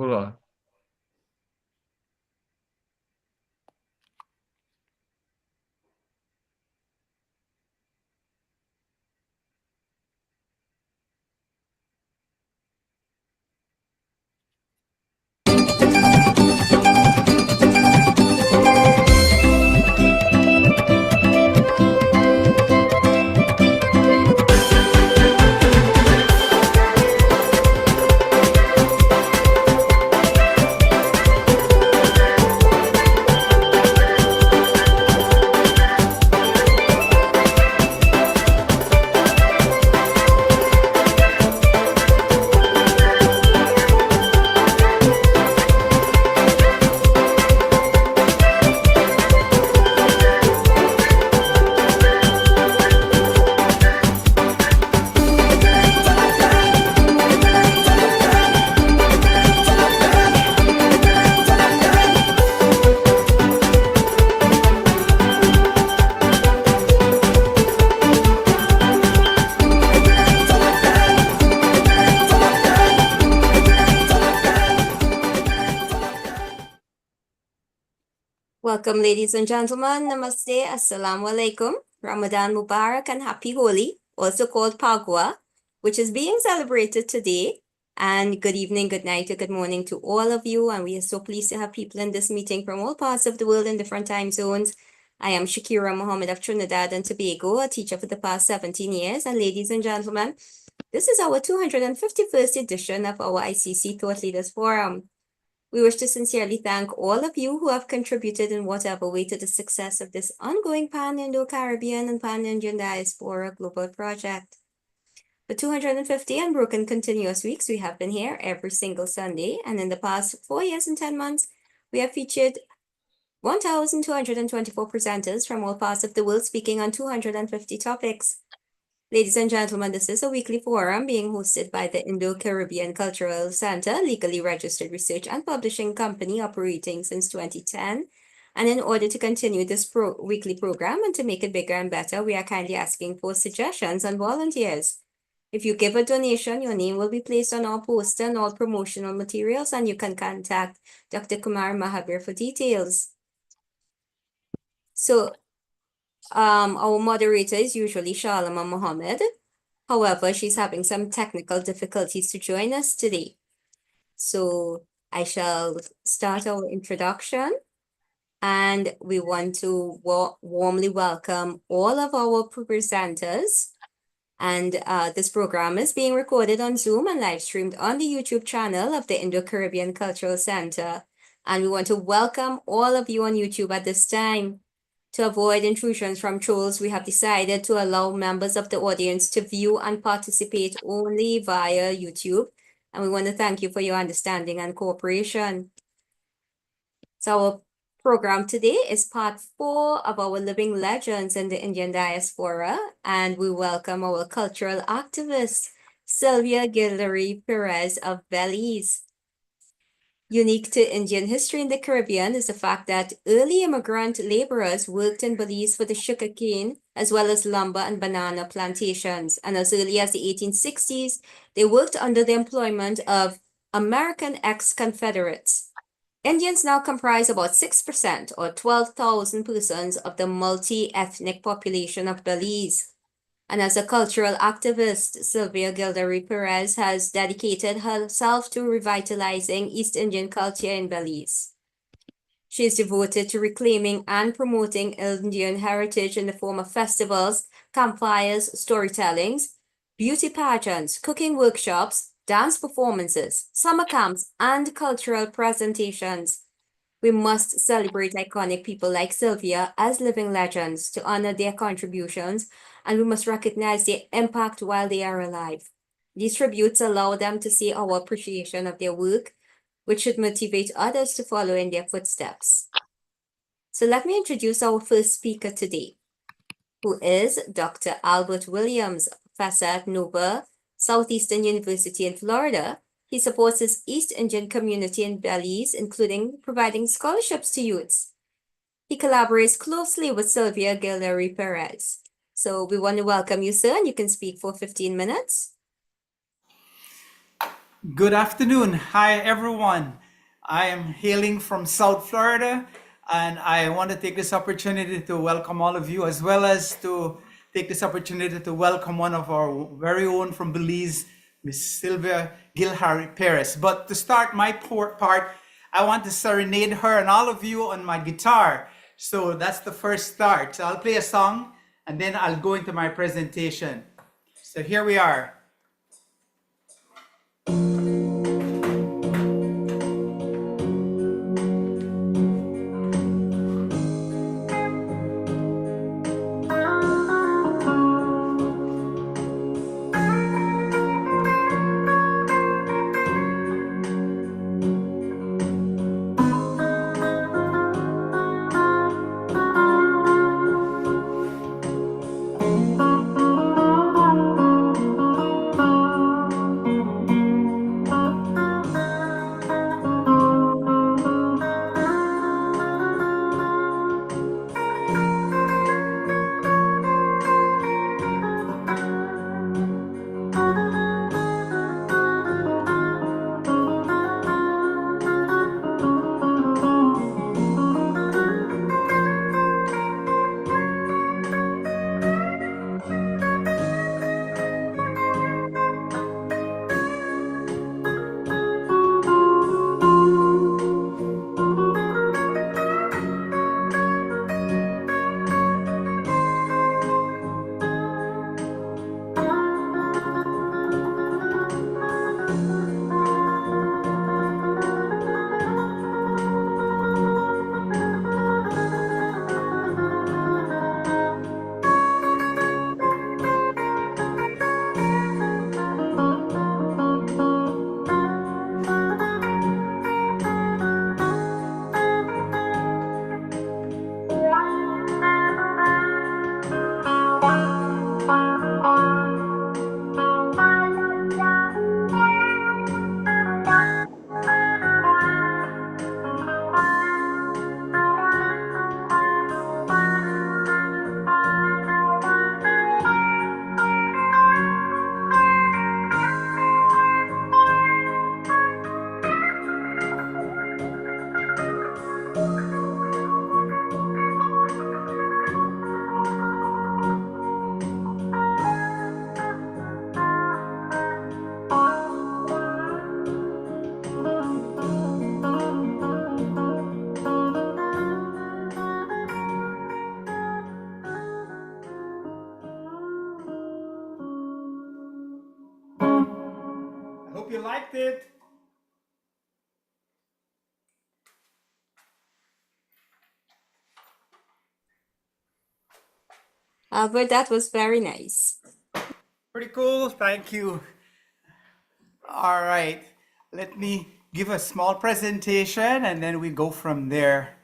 Olá. Welcome, ladies and gentlemen. Namaste, Assalamu alaikum, Ramadan Mubarak, and Happy Holi, also called Pagwa, which is being celebrated today. And good evening, good night, or good morning to all of you. And we are so pleased to have people in this meeting from all parts of the world in different time zones. I am Shakira Mohammed of Trinidad and Tobago, a teacher for the past 17 years. And ladies and gentlemen, this is our 251st edition of our ICC Thought Leaders Forum. We wish to sincerely thank all of you who have contributed in whatever way to the success of this ongoing Pan-Indo-Caribbean and Pan-Indian Diaspora Global Project. For 250 unbroken continuous weeks, we have been here every single Sunday, and in the past 4 years and 10 months, we have featured 1,224 presenters from all parts of the world speaking on 250 topics. Ladies and gentlemen, this is a weekly forum being hosted by the Indo-Caribbean Cultural Center, legally registered research and publishing company operating since 2010. And in order to continue this weekly program and to make it bigger and better, we are kindly asking for suggestions and volunteers. If you give a donation, your name will be placed on our poster and all promotional materials, and you can contact Dr. Kumar Mahabir for details. So, our moderator is usually Shalama Mohammed. However, she's having some technical difficulties to join us today. So I shall start our introduction, and we want to warmly welcome all of our presenters. And this program is being recorded on Zoom and live streamed on the YouTube channel of the Indo-Caribbean Cultural Center. And we want to welcome all of you on YouTube at this time. To avoid intrusions from trolls, we have decided to allow members of the audience to view and participate only via YouTube. And we want to thank you for your understanding and cooperation. So our program today is part 4 of our Living Legends in the Indian Diaspora. And we welcome our cultural activist, Sylvia Perez of Belize. Unique to Indian history in the Caribbean is the fact that early immigrant laborers worked in Belize for the sugarcane, as well as lumber and banana plantations. And as early as the 1860s, they worked under the employment of American ex-Confederates. Indians now comprise about 6% or 12,000 persons of the multi-ethnic population of Belize. And as a cultural activist, Sylvia Perez has dedicated herself to revitalizing East Indian culture in Belize. She is devoted to reclaiming and promoting Indian heritage in the form of festivals, campfires, storytellings, beauty pageants, cooking workshops, dance performances, summer camps, and cultural presentations. We must celebrate iconic people like Sylvia as living legends to honor their contributions, and we must recognize their impact while they are alive. These tributes allow them to see our appreciation of their work, which should motivate others to follow in their footsteps. So let me introduce our first speaker today, who is Dr. Albert Williams, professor at Nova Southeastern University in Florida. He supports his East Indian community in Belize, including providing scholarships to youths. He collaborates closely with Sylvia Perez. So we want to welcome you, sir, and you can speak for 15 minutes. Good afternoon. Hi, everyone. I am hailing from South Florida, and I want to take this opportunity to welcome all of you, as well as to take this opportunity to welcome one of our very own from Belize, Miss Sylvia Gilharry Perez. But to start my part, I want to serenade her and all of you on my guitar. So that's the first start. So I'll play a song, and then I'll go into my presentation. So here we are. I hope you liked it. Albert, that was very nice. Pretty cool. Thank you. All right. Let me give a small presentation and then we go from there.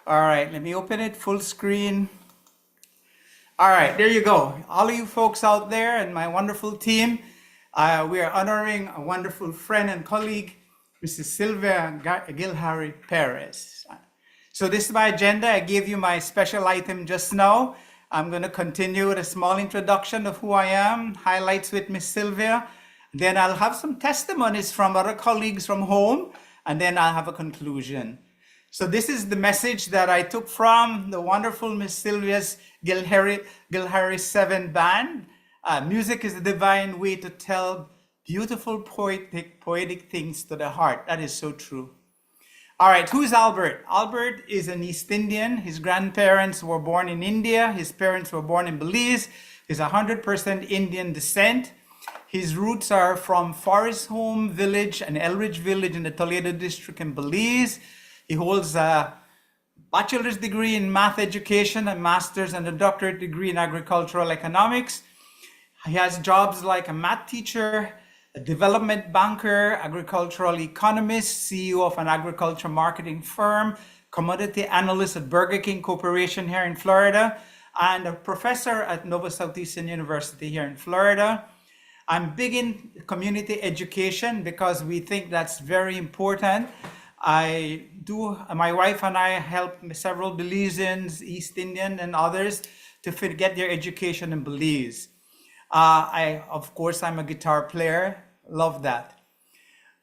All right. Let me open it full screen. All right. There you go. All of you folks out there and my wonderful team, we are honoring a wonderful friend and colleague, Mrs. Sylvia Gilharry Perez. So this is my agenda. I gave you my special item just now. I'm going to continue with a small introduction of who I am, highlights with Miss Sylvia. Then I'll have some testimonies from other colleagues from home, and then I'll have a conclusion. So this is the message that I took from the wonderful Miss Sylvia's Gilharry 7 band. Music is a divine way to tell beautiful poetic things to the heart. That is so true. All right, who's Albert? Albert is an East Indian. His grandparents were born in India. His parents were born in Belize. He's 100% Indian descent. His roots are from Forest Home Village and Elridge Village in the Toledo district in Belize. He holds a bachelor's degree in math education, a master's and a doctorate degree in agricultural economics. He has jobs like a math teacher, a development banker, agricultural economist, CEO of an agriculture marketing firm, commodity analyst at Burger King Corporation here in Florida, and a professor at Nova Southeastern University here in Florida. I'm big in community education because we think that's very important. My wife and I help several Belizeans, East Indian and others to get their education in Belize. Of course, I'm a guitar player, love that.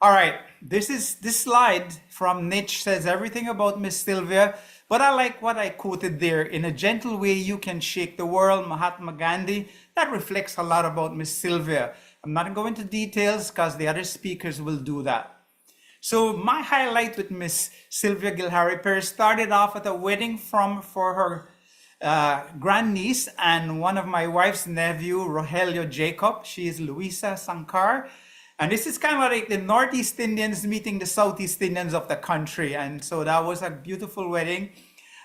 All right, this slide from Niche says everything about Miss Sylvia, but I like what I quoted there. In a gentle way, you can shake the world, Mahatma Gandhi. That reflects a lot about Miss Sylvia. I'm not going to go into details because the other speakers will do that. So my highlight with Miss Sylvia Gilharry Perez started off at a wedding for her grandniece and one of my wife's nephew, Rogelio Jacob. She is Luisa Sankar. And this is kind of like the Northeast Indians meeting the Southeast Indians of the country. And so that was a beautiful wedding.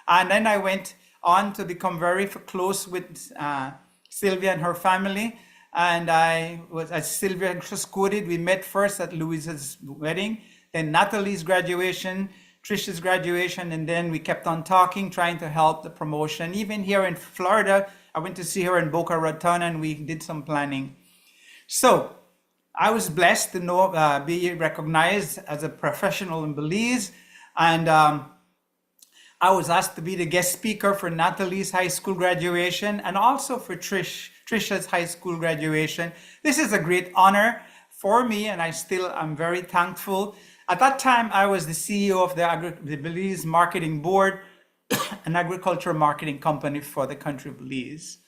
And then I went on to become very close with Sylvia and her family. And I was, as Sylvia just quoted, we met first at Louisa's wedding, then Natalie's graduation, Trisha's graduation, and then we kept on talking, trying to help the promotion. Even here in Florida, I went to see her in Boca Raton and we did some planning. So I was blessed to be recognized as a professional in Belize, and I was asked to be the guest speaker for Natalie's high school graduation and also for Trisha's high school graduation. This is a great honor for me, and I'm very thankful. At that time, I was the CEO of the Belize Marketing Board, an agricultural marketing company for the country of Belize.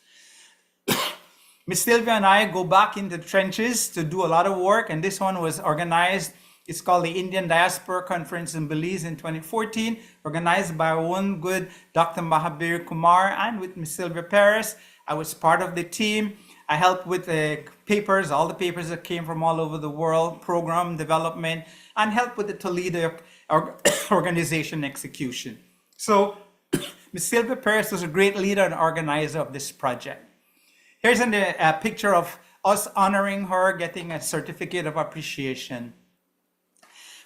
Miss Sylvia and I go back in the trenches to do a lot of work, and this one was organized. It's called the Indian Diaspora Conference in Belize in 2014, organized by our own good Dr. Mahabir Kumar and with Miss Sylvia Perez. I was part of the team. I helped with the papers, all the papers that came from all over the world, program development, and helped with the Toledo organization execution. So Miss Sylvia Perez was a great leader and organizer of this project. Here's a picture of us honoring her, getting a certificate of appreciation.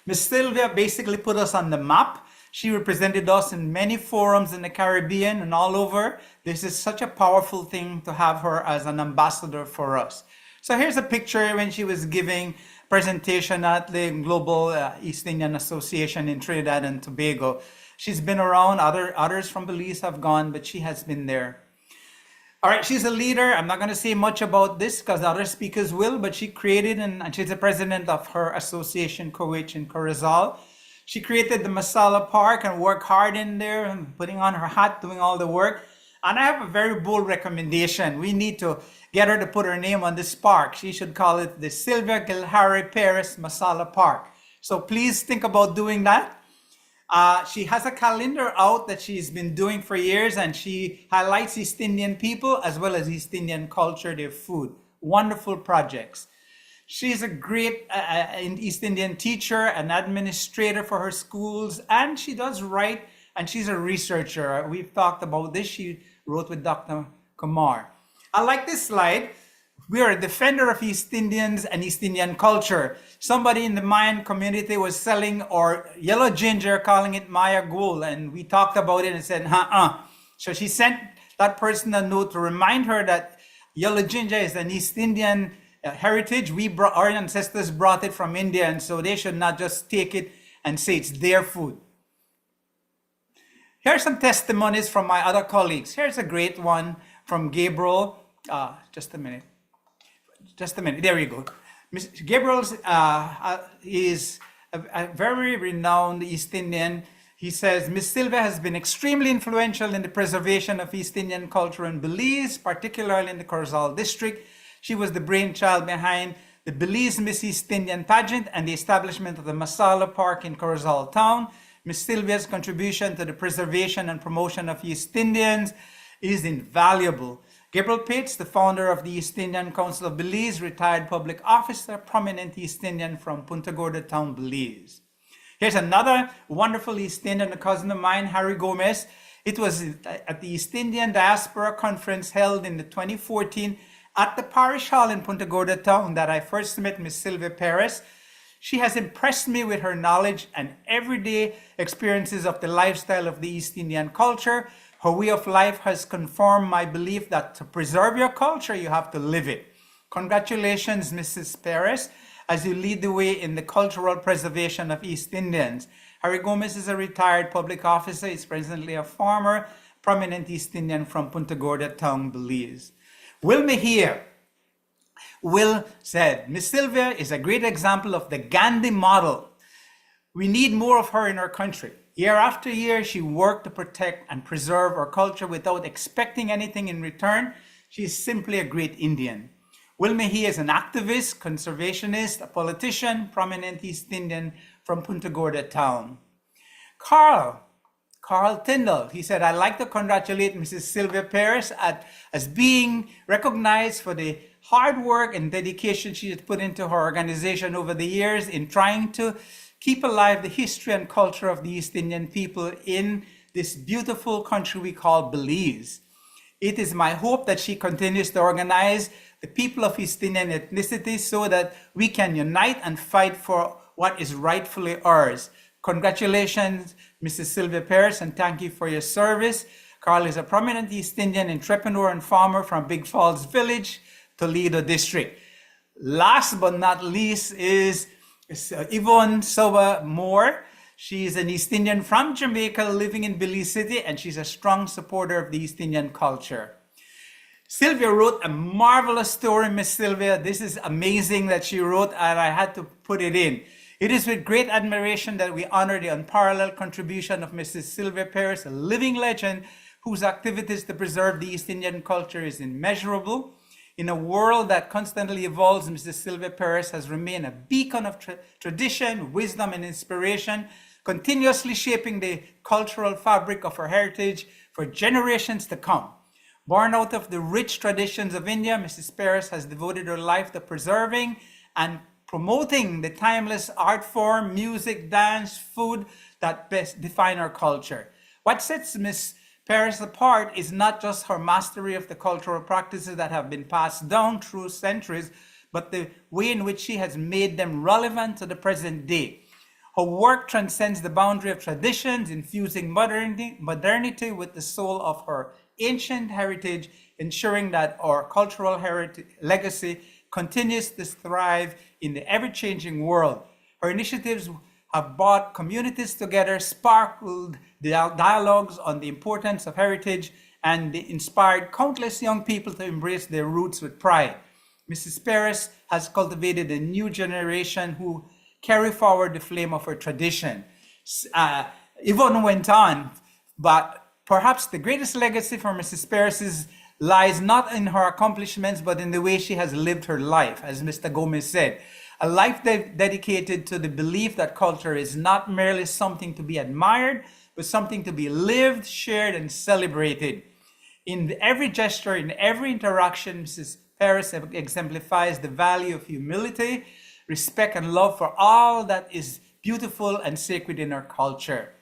Miss Sylvia basically put us on the map. She represented us in many forums in the Caribbean and all over. This is such a powerful thing to have her as an ambassador for us. So here's a picture when she was giving presentation at the Global East Indian Association in Trinidad and Tobago. She's been around, others from Belize have gone, but she has been there. All right, she's a leader. I'm not going to say much about this because the other speakers will, but she created, and she's the president of her association, Kuwait in Corozal. She created the Masala Park and worked hard in there and putting on her hat, doing all the work. And I have a very bold recommendation. We need to get her to put her name on this park. She should call it the Sylvia Gilharry Perez Masala Park. So please think about doing that. She has a calendar out that she's been doing for years, and she highlights East Indian people as well as East Indian culture, their food. Wonderful projects. She's a great East Indian teacher, an administrator for her schools, and she does write, and she's a researcher. We've talked about this. She wrote with Dr. Kumar. I like this slide. We are a defender of East Indians and East Indian culture. Somebody in the Mayan community was selling our yellow ginger, calling it Maya gold, and we talked about it and said, So she sent that person a note to remind her that yellow ginger is an East Indian heritage. Our ancestors brought it from India, and so they should not just take it and say it's their food. Here are some testimonies from my other colleagues. Here's a great one from Gabriel. Just a minute. There we go. Gabriel is a very renowned East Indian. He says, Miss Sylvia has been extremely influential in the preservation of East Indian culture in Belize, particularly in the Corozal district. She was the brainchild behind the Belize Miss East Indian pageant and the establishment of the Masala Park in Corozal town. Miss Sylvia's contribution to the preservation and promotion of East Indians is invaluable. Gabriel Pates, the founder of the East Indian Council of Belize, retired public officer, prominent East Indian from Punta Gorda town, Belize. Here's another wonderful East Indian, a cousin of mine, Harry Gomez. It was at the East Indian Diaspora Conference held in 2014 at the Parish Hall in Punta Gorda town that I first met Miss Sylvia Perez. She has impressed me with her knowledge and everyday experiences of the lifestyle of the East Indian culture. Her way of life has confirmed my belief that to preserve your culture, you have to live it. Congratulations, Mrs. Perez, as you lead the way in the cultural preservation of East Indians. Harry Gomez is a retired public officer. He's presently a farmer, prominent East Indian from Punta Gorda town, Belize. Will Mejia. Will said, Miss Sylvia is a great example of the Gandhi model. We need more of her in our country. Year after year, she worked to protect and preserve our culture without expecting anything in return. She is simply a great Indian. Will Mehi is an activist, conservationist, a politician, prominent East Indian from Punta Gorda town. Carl Tyndall, he said, I'd like to congratulate Mrs. Sylvia Perez as being recognized for the hard work and dedication she has put into her organization over the years in trying to keep alive the history and culture of the East Indian people in this beautiful country we call Belize. It is my hope that she continues to organize the people of East Indian ethnicity so that we can unite and fight for what is rightfully ours. Congratulations, Mrs. Sylvia Perez, and thank you for your service. Carl is a prominent East Indian entrepreneur and farmer from Big Falls Village, Toledo District. Last but not least is Yvonne Soba Moore. She is an East Indian from Jamaica living in Belize City, and she's a strong supporter of the East Indian culture. Sylvia wrote a marvelous story, Miss Sylvia. This is amazing that she wrote, and I had to put it in. It is with great admiration that we honor the unparalleled contribution of Mrs. Sylvia Perez, a living legend whose activities to preserve the East Indian culture is immeasurable. In a world that constantly evolves, Mrs. Sylvia Perez has remained a beacon of tradition, wisdom, and inspiration, continuously shaping the cultural fabric of her heritage for generations to come. Born out of the rich traditions of India, Mrs. Perez has devoted her life to preserving and promoting the timeless art form, music, dance, food that best define our culture. What sets Miss Perez apart is not just her mastery of the cultural practices that have been passed down through centuries, but the way in which she has made them relevant to the present day. Her work transcends the boundary of traditions, infusing modernity with the soul of her ancient heritage, ensuring that our cultural legacy continues to thrive in the ever-changing world. Her initiatives have brought communities together, sparkled dialogues on the importance of heritage, and inspired countless young people to embrace their roots with pride. Mrs. Perez has cultivated a new generation who carry forward the flame of her tradition. Yvonne went on, but perhaps the greatest legacy for Mrs. Perez lies not in her accomplishments, but in the way she has lived her life, as Mr. Gomez said. A life dedicated to the belief that culture is not merely something to be admired, but something to be lived, shared, and celebrated. In every gesture, in every interaction, Mrs. Perez exemplifies the value of humility, respect, and love for all that is beautiful and sacred in our culture.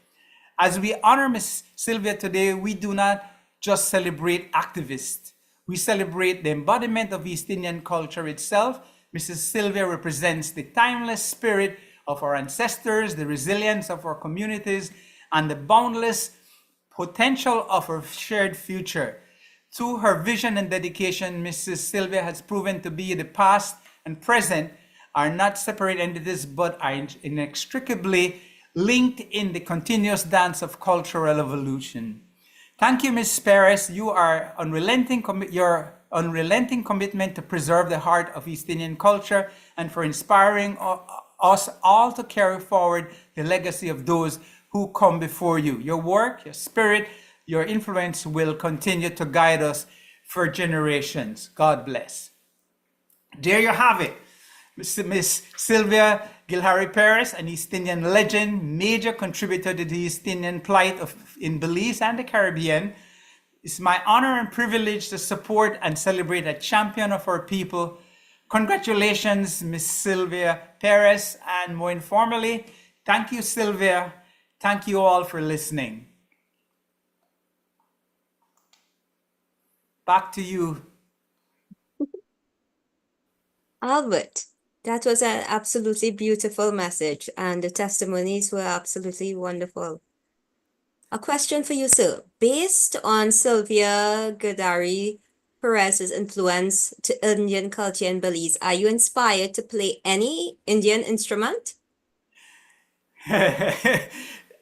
As we honor Miss Sylvia today, we do not just celebrate activists. We celebrate the embodiment of East Indian culture itself. Mrs. Sylvia represents the timeless spirit of our ancestors, the resilience of our communities, and the boundless potential of our shared future. Through her vision and dedication, Mrs. Sylvia has proven to be the past and present are not separate entities, but are inextricably linked in the continuous dance of cultural evolution. Thank you, Ms. Perez. Your unrelenting commitment to preserve the heart of East Indian culture and for inspiring us all to carry forward the legacy of those who come before you. Your work, your spirit, your influence will continue to guide us for generations. God bless. There you have it. Miss Sylvia Gilharry Perez, an East Indian legend, major contributor to the East Indian plight in Belize and the Caribbean. It's my honor and privilege to support and celebrate a champion of our people. Congratulations, Miss Sylvia Perez, and more informally, thank you, Sylvia. Thank you all for listening. Back to you. Albert, that was an absolutely beautiful message, and the testimonies were absolutely wonderful. A question for you, sir. Based on Sylvia Gilharry Perez's influence to Indian culture in Belize, are you inspired to play any Indian instrument? I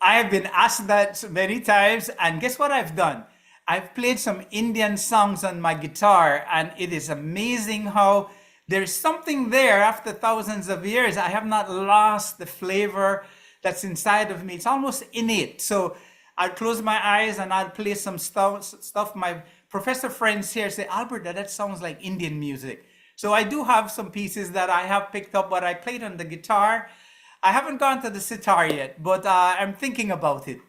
have been asked that many times, and guess what I've done? I've played some Indian songs on my guitar, and it is amazing how there's something there after thousands of years. I have not lost the flavor that's inside of me. It's almost innate. So I'd close my eyes and I'd play some stuff. My professor friends here say, Albert, that sounds like Indian music. So I do have some pieces that I have picked up, but I played on the guitar. I haven't gone to the sitar yet, but I'm thinking about it.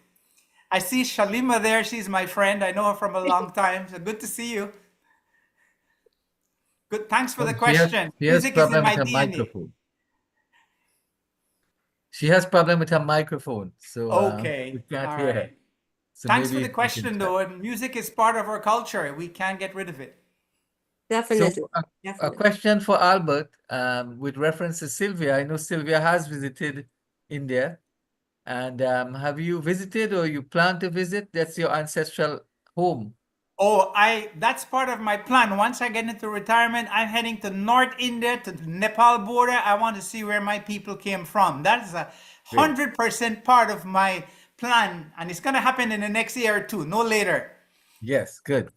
I see Shalima there. She's my friend. I know her from a long time. So good to see you. Good. Thanks for Oh, the question. she has Music is in problem my with her DNA. microphone. She has problem with her microphone, so Okay. we can't All hear her. right. So Thanks for maybe the you can question, try. though. And music is part of our culture. We can't get rid of it. Definitely, So a definitely. question for Albert, with reference to Sylvia. I know Sylvia has visited India, and have you visited or you plan to visit? That's your ancestral home. Oh, that's part of my plan. Once I get into retirement, I'm heading to North India, to the Nepal border. I want to see where my people came from. That is Great. 100% part of my plan, and it's going to happen in the next year or two, no later. Yes, good.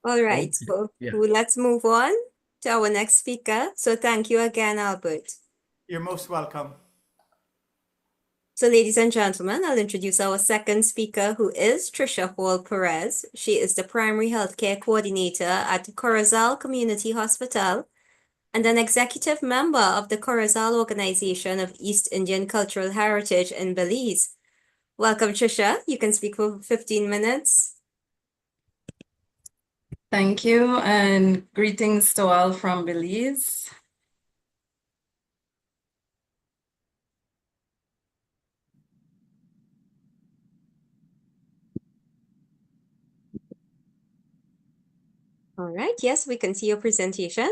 All right, Okay. so Yeah. let's move on to our next speaker. So thank you again, Albert. You're most welcome. So ladies and gentlemen, I'll introduce our second speaker, who is Trisha Perez. She is the primary healthcare coordinator at Corozal Community Hospital and an executive member of the Corozal Organization of East Indian Cultural Heritage in Belize. Welcome, Trisha. You can speak for 15 minutes. Thank you, and greetings to all from Belize. All right, yes, we can see your presentation.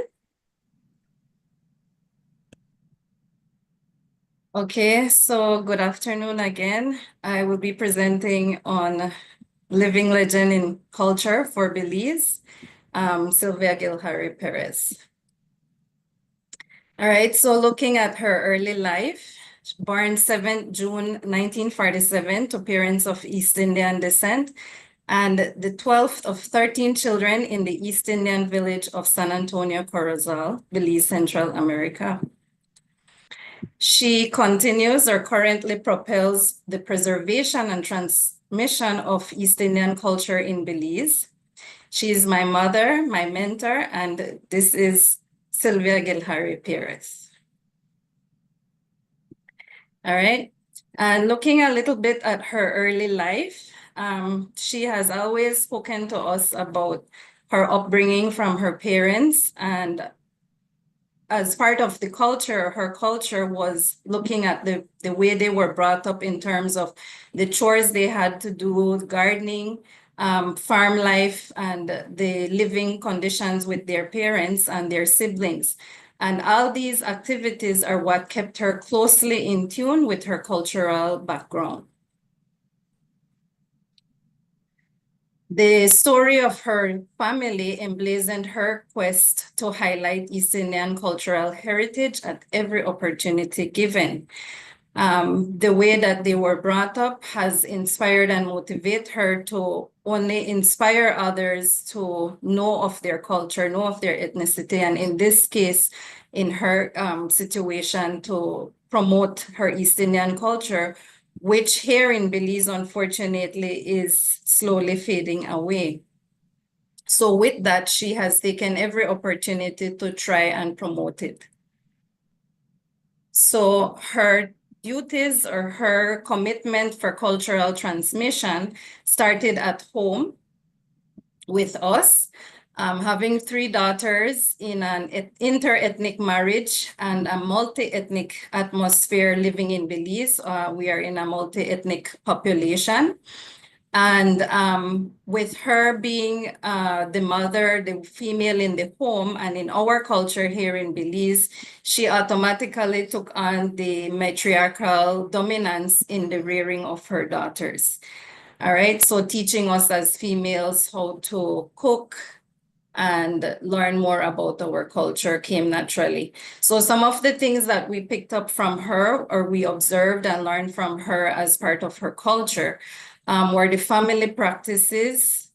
Okay, so good afternoon again. I will be presenting on living legend in culture for Belize, Sylvia Gilharry Perez. All right, so looking at her early life, born 7th June 1947 to parents of East Indian descent, and the 12th of 13 children in the East Indian village of San Antonio, Corozal, Belize, Central America. She continues or currently propels the preservation and transmission of East Indian culture in Belize. She is my mother, my mentor, and this is Sylvia Gilharry Perez. All right, and looking a little bit at her early life, she has always spoken to us about her upbringing from her parents, and as part of the culture, her culture was looking at the way they were brought up in terms of the chores they had to do, gardening, farm life, and the living conditions with their parents and their siblings. And all these activities are what kept her closely in tune with her cultural background. The story of her family emblazoned her quest to highlight East Indian cultural heritage at every opportunity given. The way that they were brought up has inspired and motivated her to only inspire others to know of their culture, know of their ethnicity, and in this case, in her situation, to promote her East Indian culture, which here in Belize, unfortunately, is slowly fading away. So with that, she has taken every opportunity to try and promote it. So her duties or her commitment for cultural transmission started at home with us. Having 3 daughters in an inter-ethnic marriage and a multi-ethnic atmosphere living in Belize. We are in a multi-ethnic population. And with her being the mother, the female in the home, and in our culture here in Belize, she automatically took on the matriarchal dominance in the rearing of her daughters. All right, so teaching us as females how to cook and learn more about our culture came naturally. So some of the things that we picked up from her or we observed and learned from her as part of her culture were the family practices,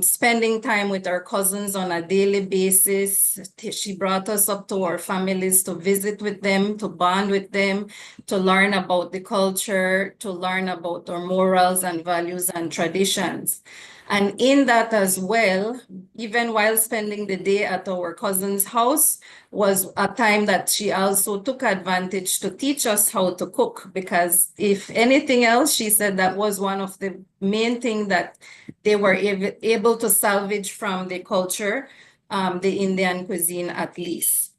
spending time with our cousins on a daily basis. She brought us up to our families to visit with them, to bond with them, to learn about the culture, to learn about our morals and values and traditions. And in that as well, even while spending the day at our cousin's house, was a time that she also took advantage to teach us how to cook, because if anything else, she said that was one of the main things that they were able to salvage from the culture, the Indian cuisine at least.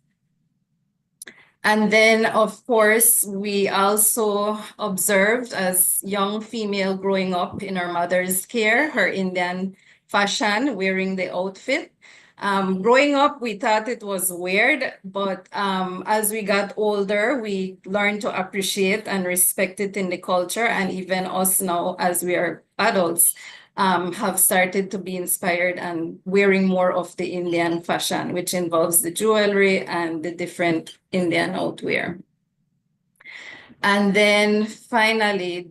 And then, of course, we also observed as young female growing up in her mother's care, her Indian fashion, wearing the outfit. Growing up, we thought it was weird, but as we got older, we learned to appreciate and respect it in the culture. And even us now, as we are adults, have started to be inspired and wearing more of the Indian fashion, which involves the jewelry and the different Indian outwear. And then finally,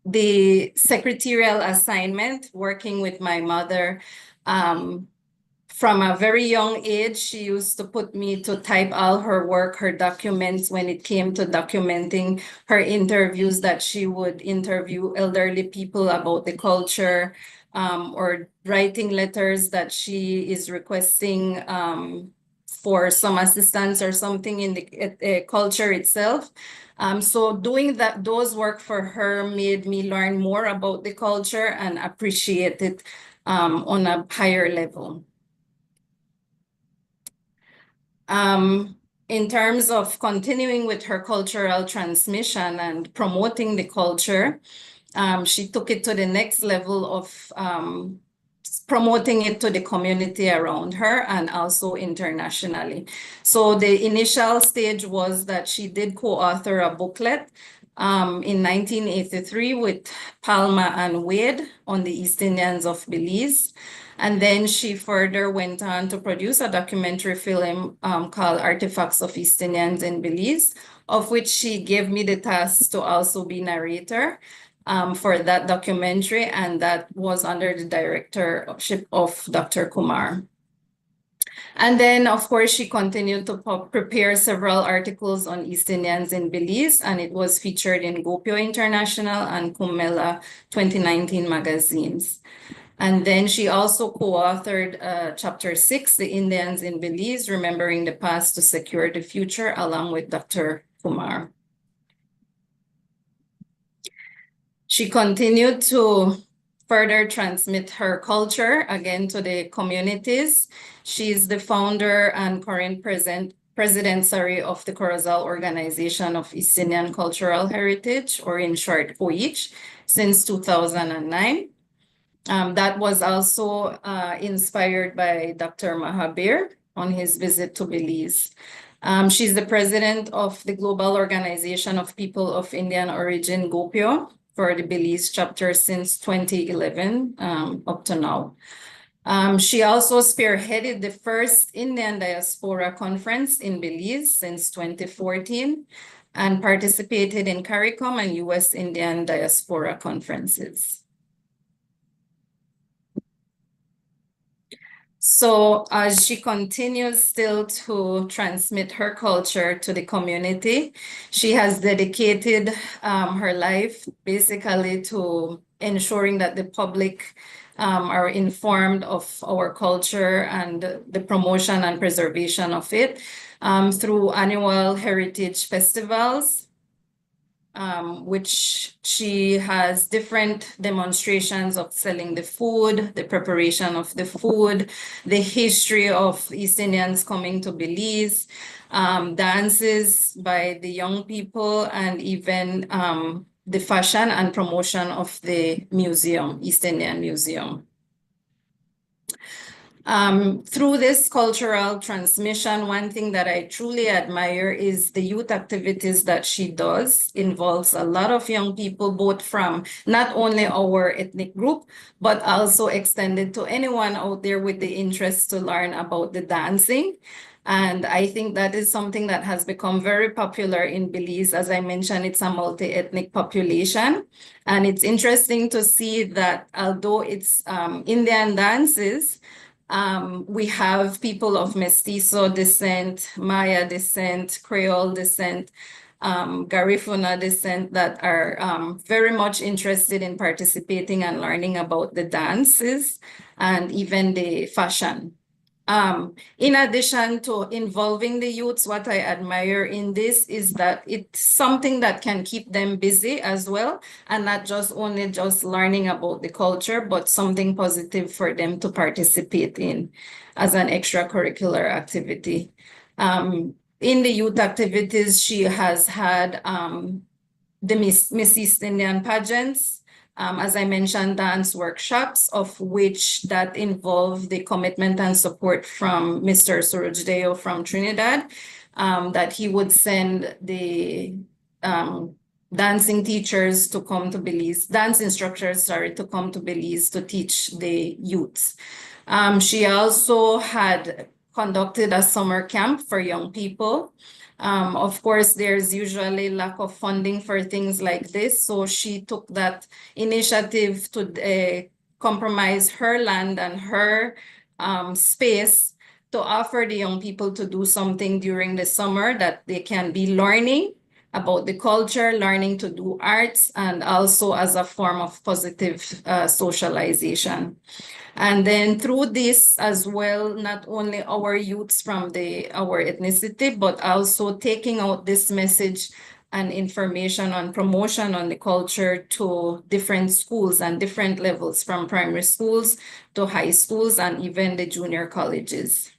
the secretarial assignment, working with my mother. From a very young age, she used to put me to type all her work, her documents, when it came to documenting her interviews, that she would interview elderly people about the culture, or writing letters that she is requesting for some assistance or something in the culture itself. So doing those work for her made me learn more about the culture and appreciate it on a higher level. In terms of continuing with her cultural transmission and promoting the culture, she took it to the next level of promoting it to the community around her and also internationally. So the initial stage was that she did co-author a booklet in 1983 with Palma and Wade on the East Indians of Belize. And then she further went on to produce a documentary film called Artifacts of East Indians in Belize, of which she gave me the task to also be narrator for that documentary, and that was under the directorship of Dr. Kumar. And then, of course, she continued to prepare several articles on East Indians in Belize, and it was featured in Gopio International and Kumela 2019 magazines. And then she also co-authored Chapter 6, The Indians in Belize, Remembering the Past to Secure the Future, along with Dr. Kumar. She continued to further transmit her culture, again, to the communities. She's the founder and current president of the Corozal Organization of East Indian Cultural Heritage, or in short, OEACH, since 2009. That was also inspired by Dr. Mahabir on his visit to Belize. She's the president of the Global Organization of People of Indian Origin, GOPIO, for the Belize chapter since 2011 up to now. She also spearheaded the first Indian Diaspora Conference in Belize since 2014 and participated in CARICOM and US Indian Diaspora conferences. So as she continues still to transmit her culture to the community, she has dedicated her life basically to ensuring that the public are informed of our culture and the promotion and preservation of it through annual heritage festivals, which she has different demonstrations of selling the food, the preparation of the food, the history of East Indians coming to Belize, dances by the young people, and even the fashion and promotion of the museum, East Indian Museum. Through this cultural transmission, one thing that I truly admire is the youth activities that she does. Involves a lot of young people, both from not only our ethnic group, but also extended to anyone out there with the interest to learn about the dancing. And I think that is something that has become very popular in Belize. As I mentioned, it's a multi-ethnic population. And it's interesting to see that although it's Indian dances, we have people of Mestizo descent, Maya descent, Creole descent, Garifuna descent that are very much interested in participating and learning about the dances and even the fashion. In addition to involving the youths, what I admire in this is that it's something that can keep them busy as well, and not just only just learning about the culture, but something positive for them to participate in as an extracurricular activity. In the youth activities, she has had the Miss East Indian pageants, as I mentioned, dance workshops, of which that involve the commitment and support from Mr. Surujdeo from Trinidad, that he would send the dancing teachers to come to Belize, dance instructors, sorry, to come to Belize to teach the youths. She also had conducted a summer camp for young people. Of course, there's usually lack of funding for things like this, so she took that initiative to compromise her land and her space to offer the young people to do something during the summer that they can be learning about the culture, learning to do arts, and also as a form of positive socialization. And then through this as well, not only our youths from our ethnicity, but also taking out this message and information on promotion on the culture to different schools and different levels, from primary schools to high schools and even the junior colleges.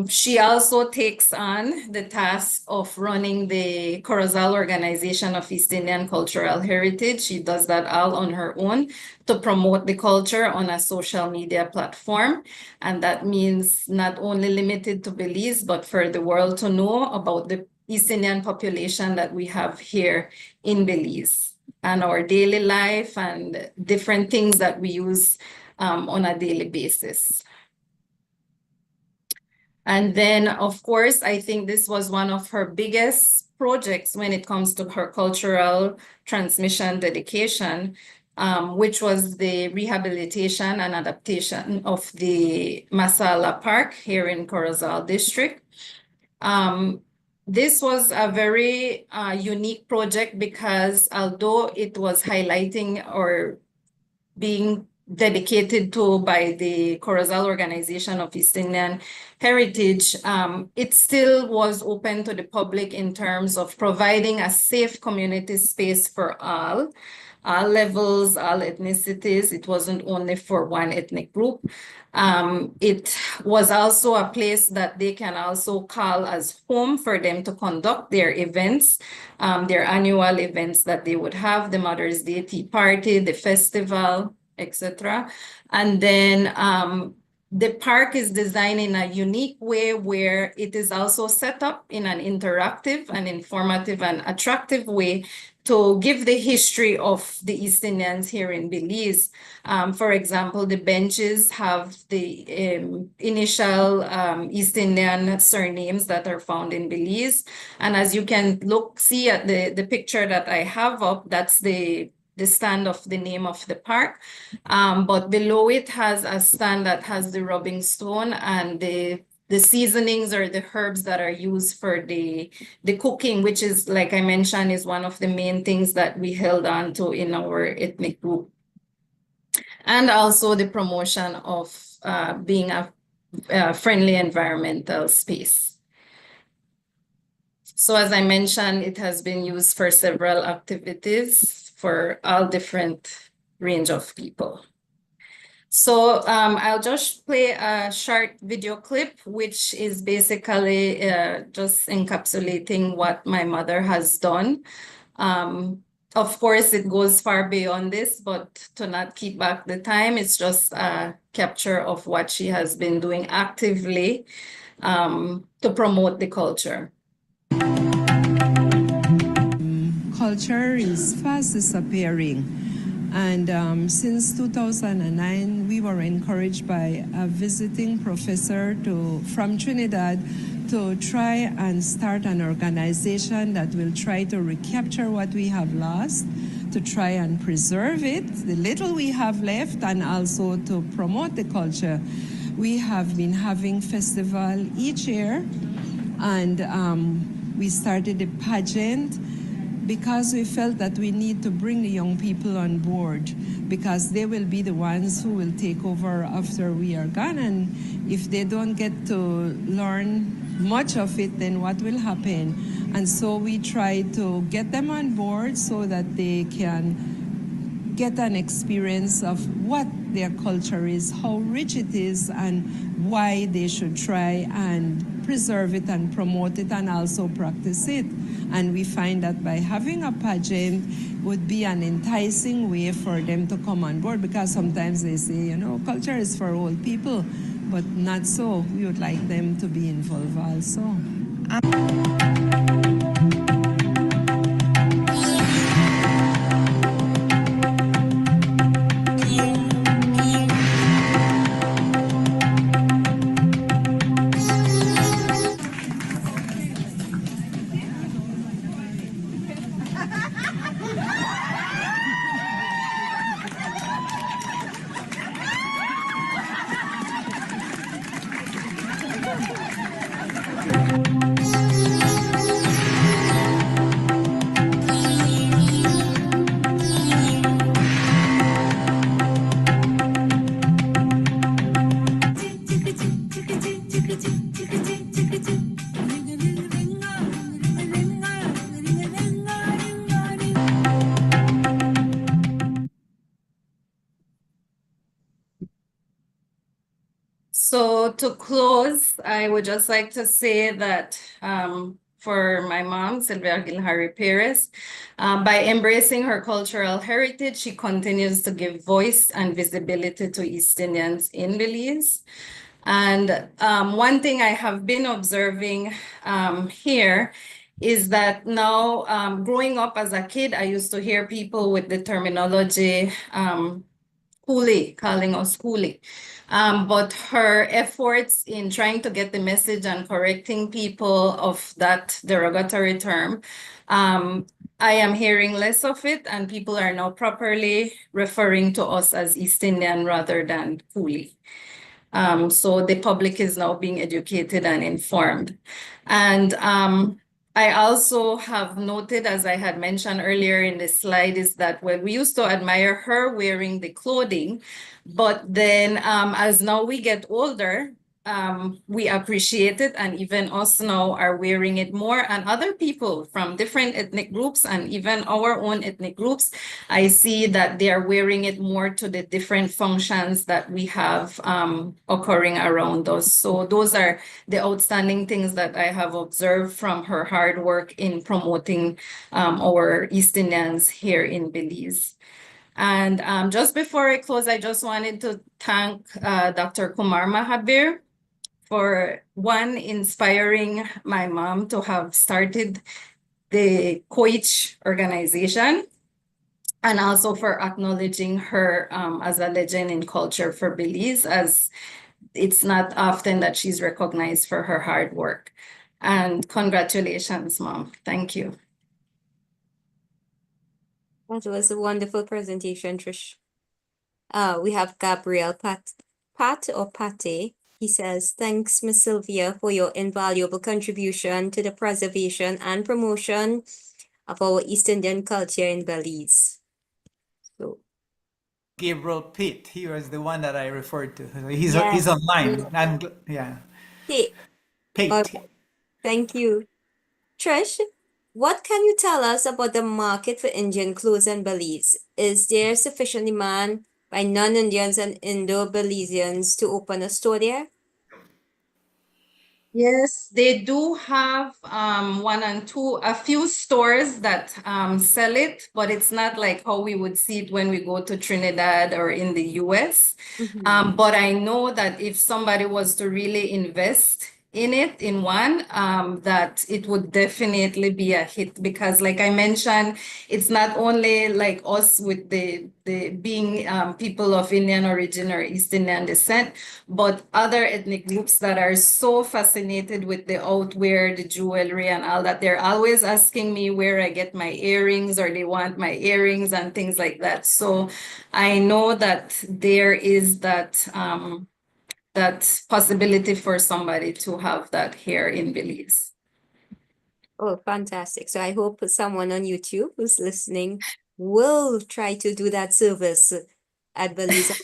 She also takes on the task of running the Corozal Organization of East Indian Cultural Heritage. She does that all on her own to promote the culture on a social media platform. And that means not only limited to Belize, but for the world to know about the East Indian population that we have here in Belize and our daily life and different things that we use on a daily basis. And then, of course, I think this was one of her biggest projects when it comes to her cultural transmission dedication, which was the rehabilitation and adaptation of the Masala Park here in Corozal District. This was a very unique project because although it was highlighting or being dedicated to by the Corozal Organization of East Indian Heritage, it still was open to the public in terms of providing a safe community space for all levels, all ethnicities. It wasn't only for one ethnic group. It was also a place that they can also call as home for them to conduct their events, their annual events that they would have, the Mother's Day Tea Party, the festival, etc. And then the park is designed in a unique way where it is also set up in an interactive and informative and attractive way to give the history of the East Indians here in Belize. For example, the benches have the initial East Indian surnames that are found in Belize. And as you can see at the picture that I have up, that's the stand of the name of the park. But below it has a stand that has the rubbing stone and the seasonings or the herbs that are used for the cooking, which is, like I mentioned, is one of the main things that we held on to in our ethnic group. And also the promotion of being a friendly environmental space. So as I mentioned, it has been used for several activities for all different range of people. So I'll just play a short video clip, which is basically just encapsulating what my mother has done. Of course, it goes far beyond this, but to not keep back the time, it's just a capture of what she has been doing actively to promote the culture. Culture is fast disappearing. And since 2009, we were encouraged by a visiting professor from Trinidad to try and start an organization that will try to recapture what we have lost, to try and preserve it, the little we have left, and also to promote the culture. We have been having festival each year, and we started a pageant because we felt that we need to bring the young people on board, because they will be the ones who will take over after we are gone. And if they don't get to learn much of it, then what will happen? And so we try to get them on board so that they can get an experience of what their culture is, how rich it is, and why they should try and preserve it and promote it and also practice it. And we find that by having a pageant would be an enticing way for them to come on board, because sometimes they say, you know, culture is for old people, but not so. We would like them to be involved also. So to close, I would just like to say that for my mom, Sylvia Gilharry Perez, by embracing her cultural heritage, she continues to give voice and visibility to East Indians in Belize. And one thing I have been observing here is that now, growing up as a kid, I used to hear people with the terminology coolie, calling us coolie. But her efforts in trying to get the message and correcting people of that derogatory term, I am hearing less of it, and people are now properly referring to us as East Indian rather than coolie. So the public is now being educated and informed. And I also have noted, as I had mentioned earlier in the slide, is that when we used to admire her wearing the clothing, but then as now we get older, we appreciate it, and even us now are wearing it more, and other people from different ethnic groups and even our own ethnic groups, I see that they are wearing it more to the different functions that we have occurring around us. So those are the outstanding things that I have observed from her hard work in promoting our East Indians here in Belize. And just before I close, I just wanted to thank Dr. Kumar Mahabir for inspiring my mom to have started the Koich organization, and also for acknowledging her as a legend in culture for Belize, as it's not often that she's recognized for her hard work. And congratulations, Mom. Thank you. That was a wonderful presentation, Trish. We have Gabriel Pate. He says, thanks, Ms. Sylvia, for your invaluable contribution to the preservation and promotion of our East Indian culture in Belize. So, Gabriel Pitt, he was the one that I referred to. He's yes. online. Yeah, Hey, Pitt. thank you. Trish, what can you tell us about the market for Indian clothes in Belize? Is there sufficient demand by non-Indians and Indo-Belizeans to open a store there? Yes, they do have a few stores that sell it, but it's not like how we would see it when we go to Trinidad or in the US. But I know that if somebody was to really invest in it in one, that it would definitely be a hit, because like I mentioned, it's not only like us with the being people of Indian origin or East Indian descent, but other ethnic groups that are so fascinated with the outwear, the jewelry and all that. They're always asking me where I get my earrings, or they want my earrings and things like that. So I know that there is that that possibility for somebody to have that here in Belize. Oh, fantastic. So I hope someone on YouTube who's listening will try to do that service at Belize.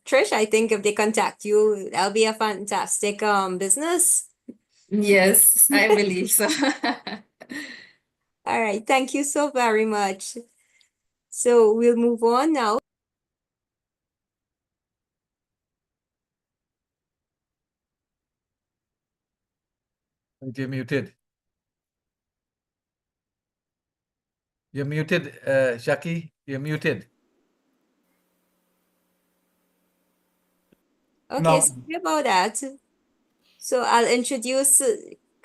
Trish, I think if they contact you, that'll be a fantastic business. Yes, I believe so. All right, thank you so very much. So we'll move on now. You're muted. You're muted, Jackie. You're muted. Okay, No. sorry about that. So I'll introduce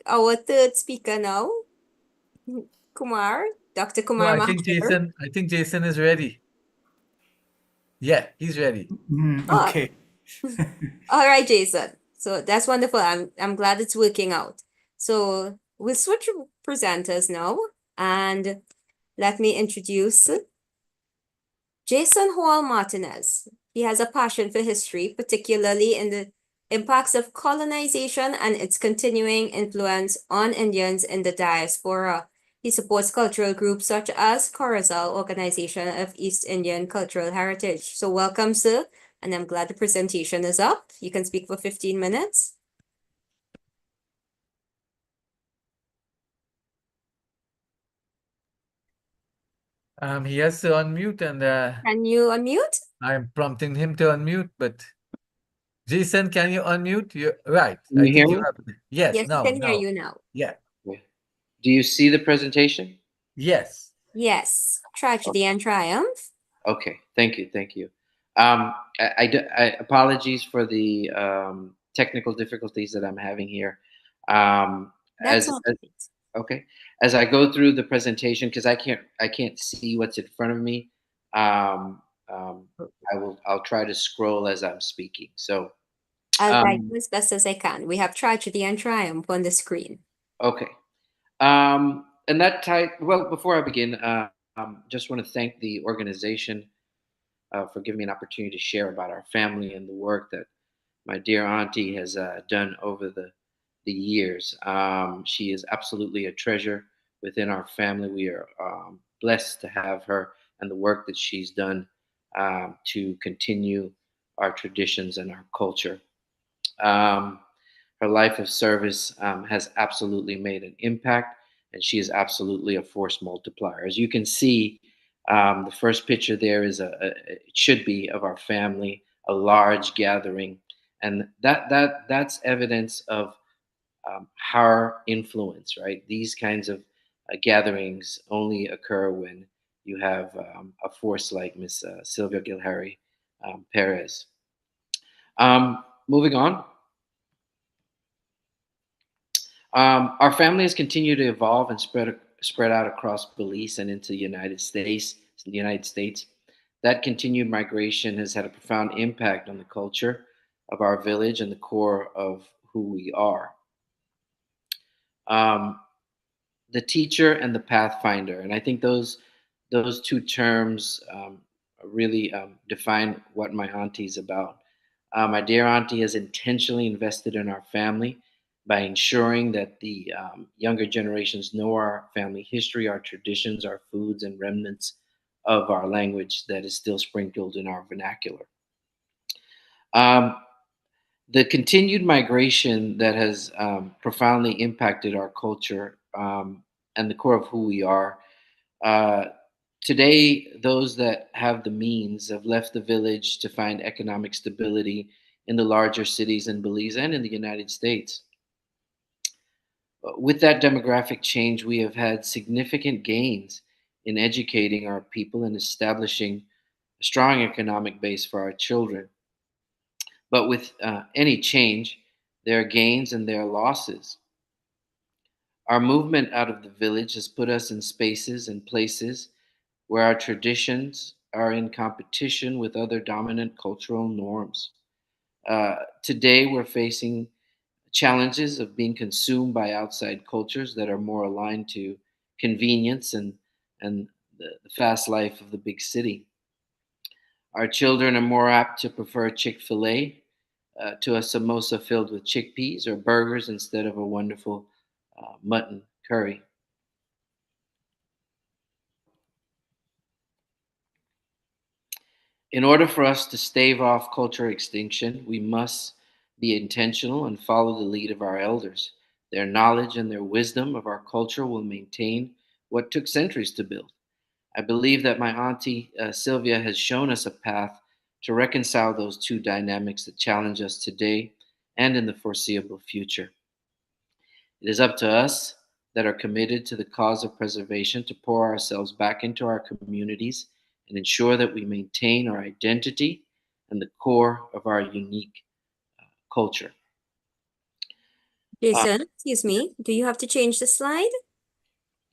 our third speaker now, Kumar, Dr. No, Kumar Mahabir. I think Jason is ready. Yeah, he's ready. Oh, Okay. all right, Jason. So that's wonderful. I'm glad it's working out. So we'll switch presenters now, and let me introduce Jason Hall Martinez. He has a passion for history, particularly in the impacts of colonization and its continuing influence on Indians in the diaspora. He supports cultural groups such as Corozal, Organization of East Indian Cultural Heritage. So welcome, sir, and I'm glad the presentation is up. You can speak for 15 minutes. He has to unmute, and Can you unmute? I'm prompting him to unmute, but Jason, can you unmute? You're right. Can I you hear think you me? have. Yes, Yes, we can hear no. you now. Yeah. Yeah. Do you see the presentation? Yes. Yes, tragedy and triumph. Okay, thank you, thank you. Apologies for the technical difficulties that I'm having here. Um, That's as, all as right. okay, as I go through the presentation, because I can't see what's in front of me. Um, I'll try to scroll as I'm speaking. So I'll guide um, you as best as I can. We have tragedy and triumph on the screen. okay. And that type. Well, before I begin, just want to thank the organization for giving me an opportunity to share about our family and the work that my dear auntie has done over the years. She is absolutely a treasure within our family. We are blessed to have her and the work that she's done to continue our traditions and our culture. Um, Her life of service has absolutely made an impact, and she is absolutely a force multiplier. As you can see, the first picture there is it should be of our family, a large gathering, and that's evidence of her influence. Right, these kinds of gatherings only occur when you have a force like Miss Sylvia Gilharry Perez. Moving on. Our family has continued to evolve and spread out across Belize and into the United States. That continued migration has had a profound impact on the culture of our village and the core of who we are. Um, the teacher and the pathfinder, and I think those two terms really define what my auntie's about. My dear auntie has intentionally invested in our family by ensuring that the younger generations know our family history, our traditions, our foods, and remnants of our language that is still sprinkled in our vernacular. Um, the continued migration that has profoundly impacted our culture and the core of who we are. Uh, Today, those that have the means have left the village to find economic stability in the larger cities in Belize and in the United States. With that demographic change, we have had significant gains in educating our people and establishing a strong economic base for our children. But with any change, their gains and their losses. Our movement out of the village has put us in spaces and places where our traditions are in competition with other dominant cultural norms. Today, we're facing challenges of being consumed by outside cultures that are more aligned to convenience and the fast life of the big city. Our children are more apt to prefer Chick-fil-A to a samosa filled with chickpeas or burgers instead of a wonderful mutton curry. In order for us to stave off culture extinction, we must be intentional and follow the lead of our elders. Their knowledge and their wisdom of our culture will maintain what took centuries to build. I believe that my auntie Sylvia has shown us a path to reconcile those two dynamics that challenge us today and in the foreseeable future. It is up to us that are committed to the cause of preservation to pour ourselves back into our communities and ensure that we maintain our identity and the core of our unique culture. Jason, excuse me, do you have to change the slide?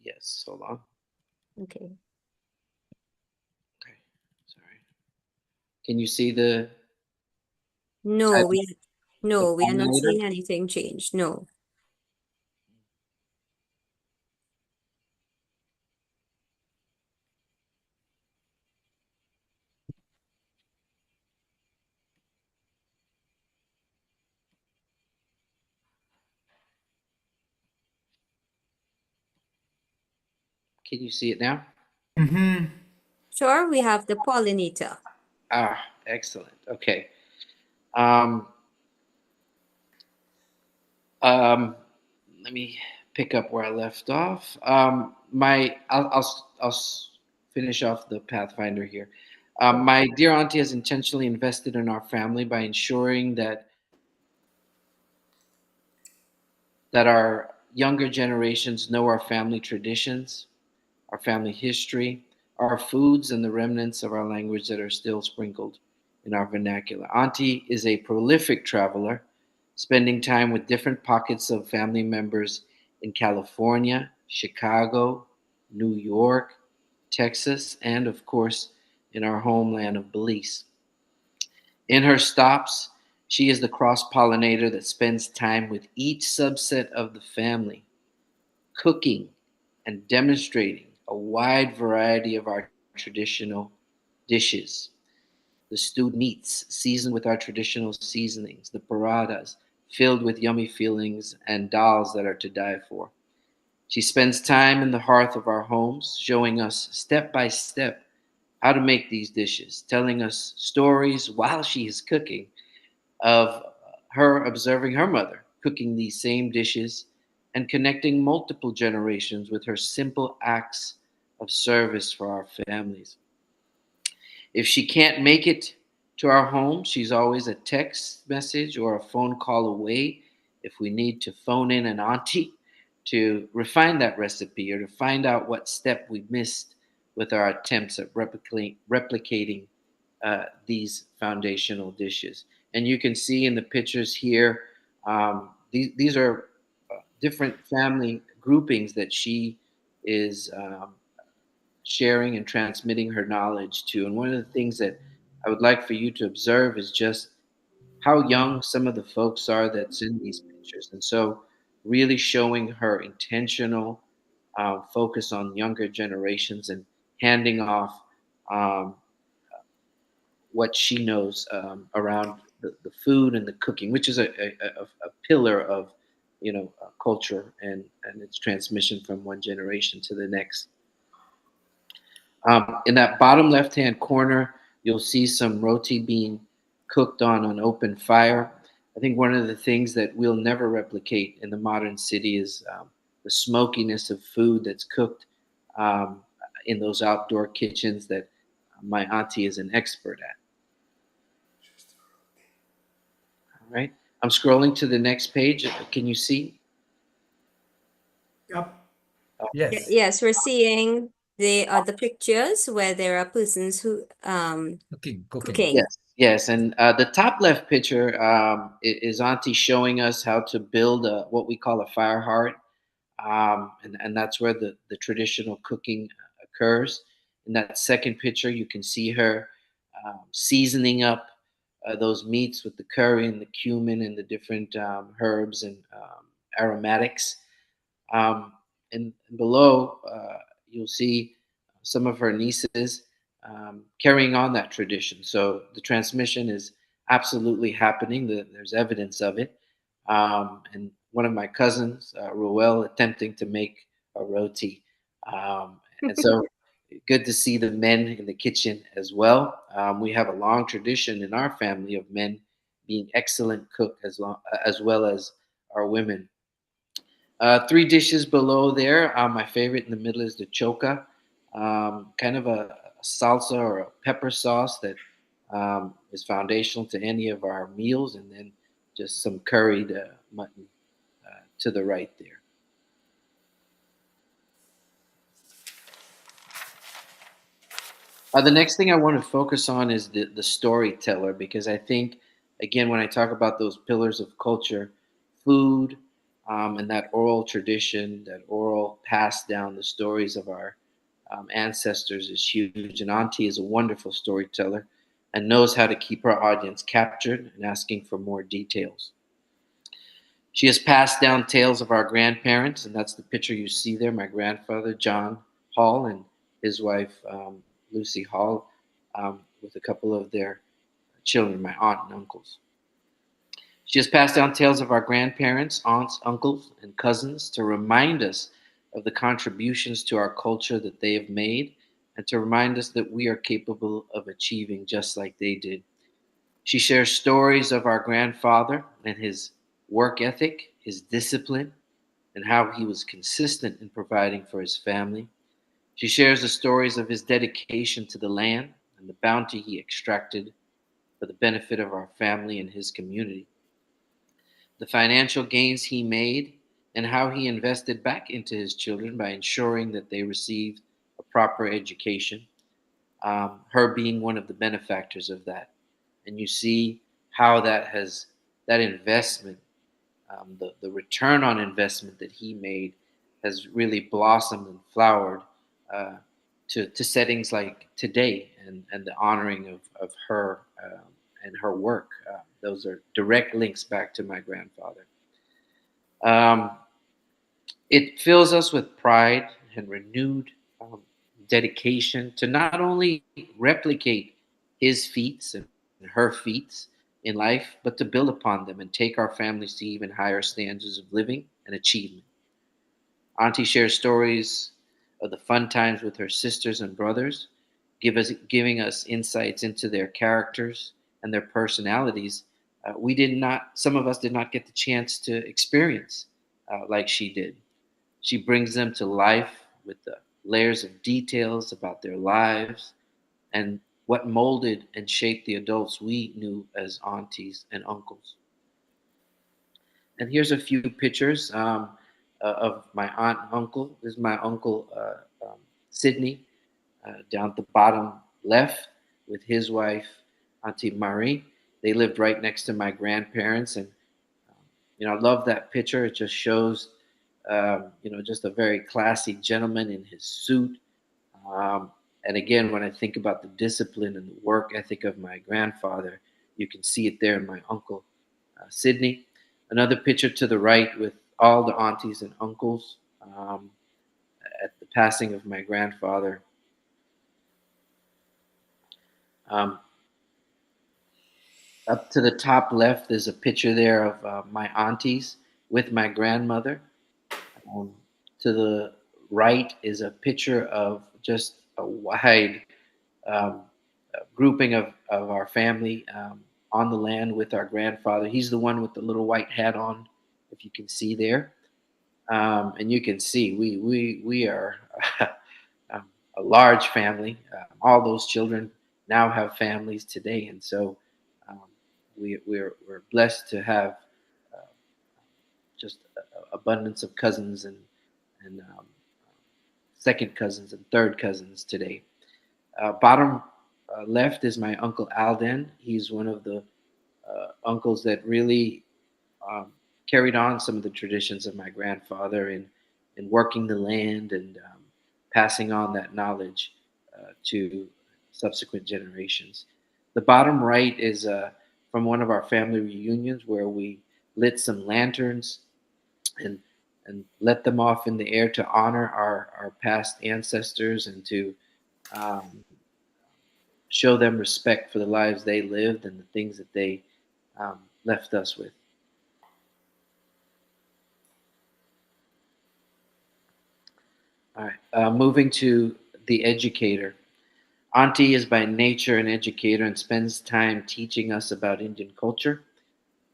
Yes, hold on. Okay. Okay, sorry. Can you see the No, we are not formulator? seeing anything change. No. Can you see it now? Mm-hmm. Sure, we have the pollinator. Excellent. Okay. Um, Let me pick up where I left off. I'll finish off the Pathfinder here. My dear auntie has intentionally invested in our family by ensuring that our younger generations know our family traditions, our family history, our foods, and the remnants of our language that are still sprinkled in our vernacular. Auntie is a prolific traveler, spending time with different pockets of family members in California, Chicago, New York, Texas, and of course, in our homeland of Belize. In her stops, she is the cross pollinator that spends time with each subset of the family, cooking and demonstrating a wide variety of our traditional dishes. The stewed meats seasoned with our traditional seasonings, the paradas filled with yummy fillings, and dals that are to die for. She spends time in the hearth of our homes, showing us step by step how to make these dishes, telling us stories while she is cooking of her observing her mother cooking these same dishes and connecting multiple generations with her simple acts of service for our families. If she can't make it to our home, she's always a text message or a phone call away if we need to phone in an auntie to refine that recipe or to find out what step we missed with our attempts at replicating these foundational dishes. And you can see in the pictures here, these are different family groupings that she is sharing and transmitting her knowledge to. And one of the things that I would like for you to observe is just how young some of the folks are that's in these pictures. And so, really showing her intentional focus on younger generations and handing off um, what she knows around the food and the cooking, which is a pillar of culture and its transmission from one generation to the next. In that bottom left hand corner, you'll see some roti being cooked on an open fire. I think one of the things that we'll never replicate in the modern city is the smokiness of food that's cooked um, in those outdoor kitchens that my auntie is an expert at. All right. I'm scrolling to the next page. Can you see? Yep. Yes. Yes, we're seeing They are the pictures where there are persons who Cooking. cooking. Yes, yes. And the top left picture is Auntie showing us how to build what we call a fire heart. And that's where the traditional cooking occurs. In that second picture, you can see her seasoning up those meats with the curry and the cumin and the different herbs and aromatics. Um, and below, you'll see some of her nieces carrying on that tradition. So the transmission is absolutely happening. There's evidence of it. And one of my cousins, Roel, attempting to make a roti. And so good to see the men in the kitchen as well. We have a long tradition in our family of men being excellent cook as well as our women. Three dishes below there. My favorite in the middle is the choca, kind of a salsa or a pepper sauce that is foundational to any of our meals, and then just some curried mutton to the right there. The next thing I want to focus on is the storyteller, because I think, again, when I talk about those pillars of culture, food, and that oral tradition, that oral pass down the stories of our ancestors is huge. And Auntie is a wonderful storyteller and knows how to keep her audience captured and asking for more details. She has passed down tales of our grandparents, and that's the picture you see there. My grandfather, John Hall, and his wife, Lucy Hall, with a couple of their children, my aunt and uncles. She has passed down tales of our grandparents, aunts, uncles, and cousins to remind us of the contributions to our culture that they have made and to remind us that we are capable of achieving just like they did. She shares stories of our grandfather and his work ethic, his discipline, and how he was consistent in providing for his family. She shares the stories of his dedication to the land and the bounty he extracted for the benefit of our family and his community, the financial gains he made, and how he invested back into his children by ensuring that they received a proper education, her being one of the benefactors of that. And you see how that investment, the return on investment that he made has really blossomed and flowered uh, to settings like today, and the honoring of her and her work. Those are direct links back to my grandfather. Um, it fills us with pride and renewed dedication to not only replicate his feats and her feats in life, but to build upon them and take our families to even higher standards of living and achievement. Auntie shares stories of the fun times with her sisters and brothers, giving us insights into their characters and their personalities. We did not, some of us did not get the chance to experience like she did. She brings them to life with the layers of details about their lives and what molded and shaped the adults we knew as aunties and uncles. And here's a few pictures of my aunt and uncle. This is my uncle Sydney, down at the bottom left, with his wife, Auntie Marie. They lived right next to my grandparents, and I love that picture. It just shows, just a very classy gentleman in his suit. And again, when I think about the discipline and the work ethic of my grandfather, you can see it there in my uncle, Sydney. Another picture to the right with all the aunties and uncles at the passing of my grandfather. Um, Up to the top left is a picture there of my aunties with my grandmother. Um, to the right is a picture of just a wide um, grouping of our family on the land with our grandfather. He's the one with the little white hat on, if you can see there. And you can see we are um, a large family. All those children now have families today, and so um, we're blessed to have uh, just abundance of cousins and second cousins and third cousins today. Bottom left is my uncle Alden. He's one of the uncles that really um, carried on some of the traditions of my grandfather in working the land and passing on that knowledge to subsequent generations. The bottom right is from one of our family reunions where we lit some lanterns and let them off in the air to honor our past ancestors and to um, show them respect for the lives they lived and the things that they left us with. All right, moving to the educator. Auntie is by nature an educator and spends time teaching us about Indian culture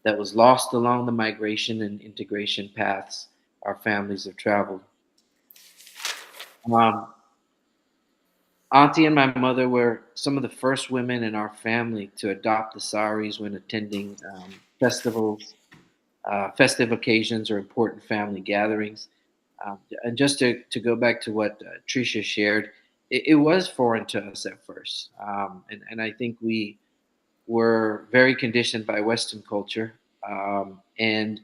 that was lost along the migration and integration paths our families have traveled. Um, Auntie and my mother were some of the first women in our family to adopt the saris when attending festivals, festive occasions, or important family gatherings. And just to go back to what Trisha shared, it was foreign to us at first. And I think we were very conditioned by Western culture. And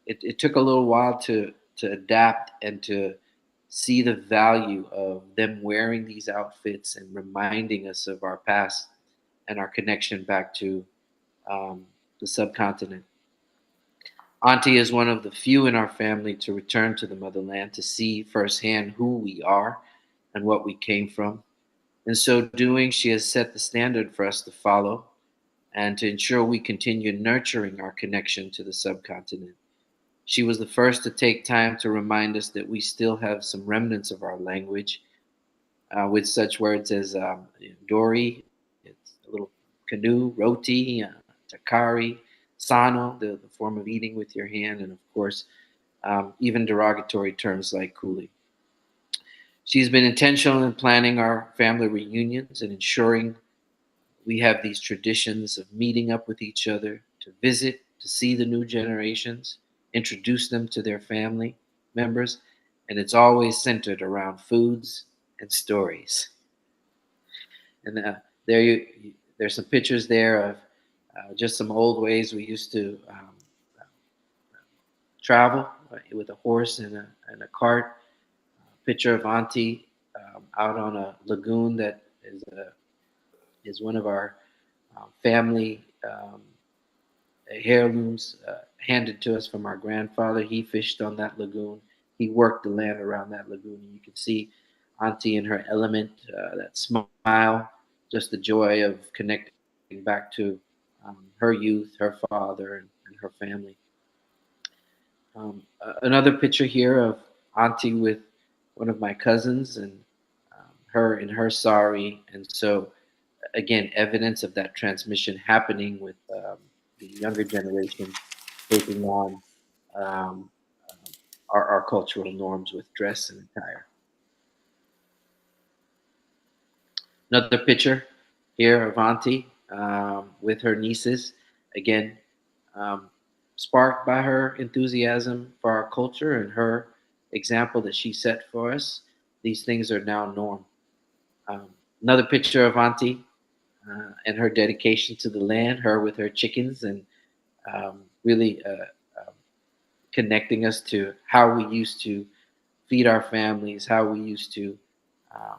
it took a little while to adapt and to see the value of them wearing these outfits and reminding us of our past and our connection back to um, the subcontinent. Auntie is one of the few in our family to return to the motherland to see firsthand who we are and what we came from. In so doing, she has set the standard for us to follow and to ensure we continue nurturing our connection to the subcontinent. She was the first to take time to remind us that we still have some remnants of our language, with such words as Dory, it's a little canoe, roti, takari, sano, the form of eating with your hand, and of course, even derogatory terms like coolie. She's been intentional in planning our family reunions and ensuring we have these traditions of meeting up with each other to visit, to see the new generations, introduce them to their family members, and it's always centered around foods and stories. And there's some pictures there of just some old ways we used to travel with a horse and a cart. Picture of Auntie out on a lagoon that is one of our family heirlooms handed to us from our grandfather. He fished on that lagoon. He worked the land around that lagoon. And you can see Auntie in her element, that smile, just the joy of connecting back to her youth, her father, and her family. Another picture here of Auntie with one of my cousins and her in her sari. And so, again, evidence of that transmission happening with the younger generation taking on um, our cultural norms with dress and attire. Another picture here of Auntie with her nieces, again, um, sparked by her enthusiasm for our culture and her example that she set for us. These things are now norm. Um, Another picture of Auntie and her dedication to the land, her with her chickens, and really connecting us to how we used to feed our families, how we used to um,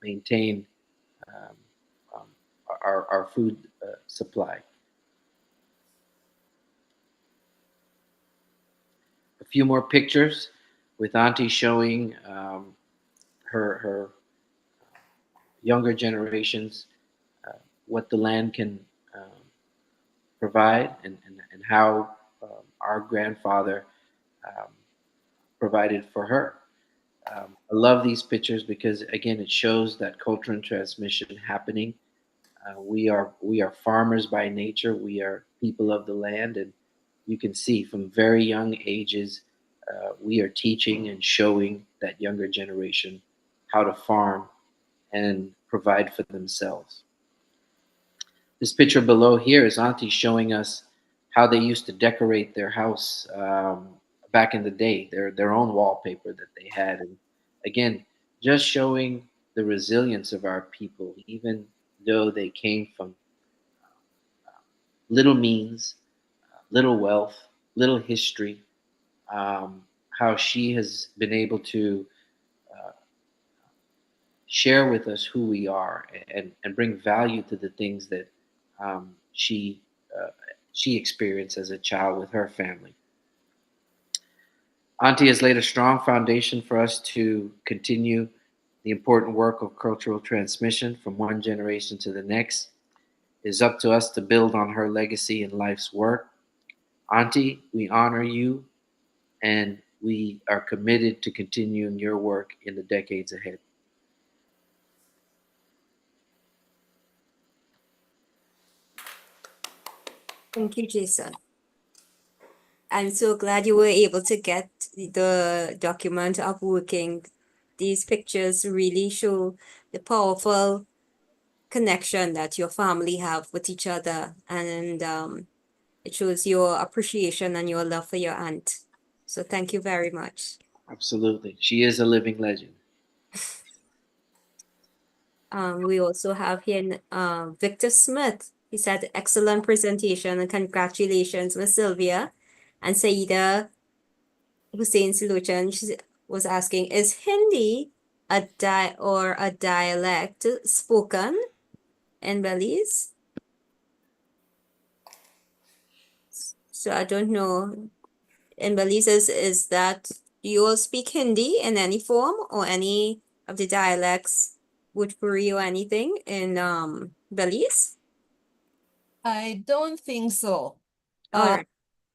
maintain um, um, our food supply. A few more pictures with Auntie showing her younger generations what the land can provide and how our grandfather um, provided for her. I love these pictures because again, it shows that culture and transmission happening. We are farmers by nature. We are people of the land, and you can see from very young ages, we are teaching and showing that younger generation how to farm and provide for themselves. This picture below here is Auntie showing us how they used to decorate their house back in the day, their own wallpaper that they had. And again, just showing the resilience of our people, even though they came from little means, little wealth, little history, how she has been able to uh, share with us who we are and bring value to the things that um, she uh, she experienced as a child with her family. Auntie has laid a strong foundation for us to continue the important work of cultural transmission from one generation to the next. It is up to us to build on her legacy and life's work. Auntie, we honor you and we are committed to continuing your work in the decades ahead. Thank you, Jason. I'm so glad you were able to get the document of working. These pictures really show the powerful connection that your family have with each other, and it shows your appreciation and your love for your aunt. So thank you very much. Absolutely. She is a living legend. We also have here Victor Smith. He said, excellent presentation and congratulations, Miss Sylvia. And Saida Hussein Silochan was asking, is Hindi a dialect spoken in Belize? So I don't know. In Belize, is that, do you all speak Hindi in any form or any of the dialects, Bhojpuri or anything in Belize? I don't think so. All right.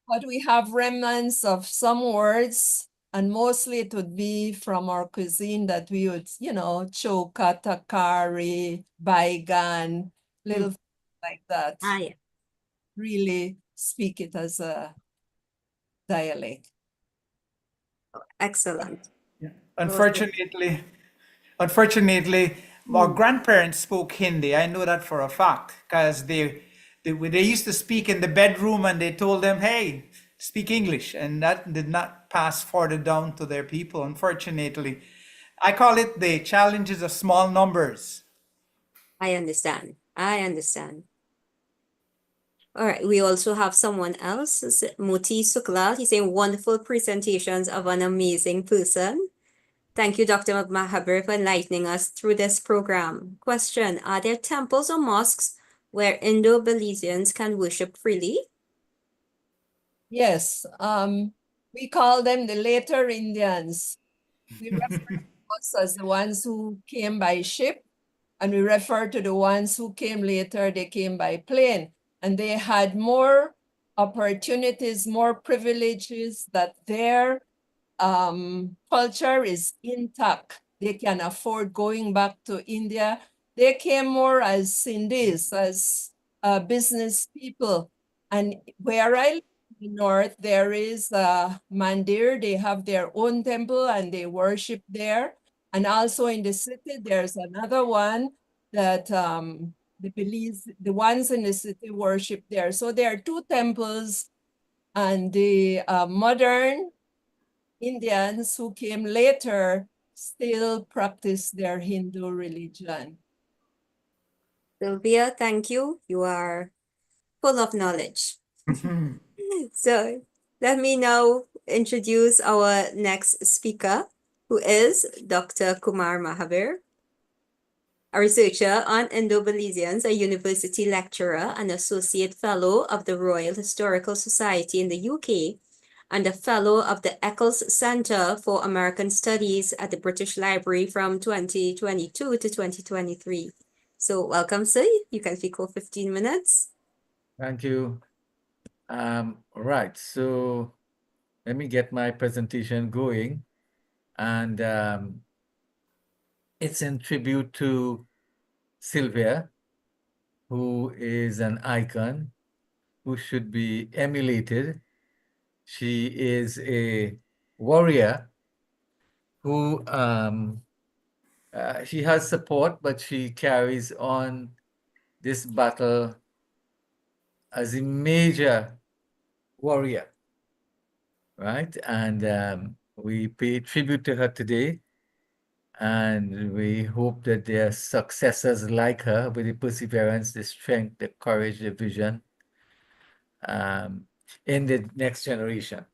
But we have remnants of some words, and mostly it would be from our cuisine that we would, choka, takari, baigan, little things like that. Ah, yeah. Really speak it as a dialect. Excellent. Unfortunately, our grandparents spoke Hindi. I know that for a fact because they used to speak in the bedroom and they told them, hey, speak English. And that did not pass further down to their people, unfortunately. I call it the challenges of small numbers. I understand. I understand. All right, we also have someone else, Moti Sukla. He's saying wonderful presentations of an amazing person. Thank you, Dr. Mahabir, for enlightening us through this program. Question, are there temples or mosques where Indo-Belizeans can worship freely? Yes, we call them the later Indians. We refer to us as the ones who came by ship, and we refer to the ones who came later, they came by plane. And they had more opportunities, more privileges, that their culture is intact. They can afford going back to India. They came more as Sindhis, as business people. And where I live in the north, there is Mandir. They have their own temple and they worship there. And also in the city, there's another one that the Belize, the ones in the city worship there. So there are two temples, and the modern Indians who came later still practice their Hindu religion. Sylvia, thank you. You are full of knowledge. So let me now introduce our next speaker, who is Dr. Kumar Mahabir, a researcher on Indo-Belizeans, a university lecturer and associate fellow of the Royal Historical Society in the UK, and a fellow of the Eccles Center for American Studies at the British Library from 2022 to 2023. So welcome, sir. You can speak for 15 minutes. Thank you. Right, so let me get my presentation going. And it's in tribute to Sylvia, who is an icon, who should be emulated. She is a warrior who she has support, but she carries on this battle as a major warrior, right? And we pay tribute to her today. And we hope that their successors like her with the perseverance, the strength, the courage, the vision um, in the next generation.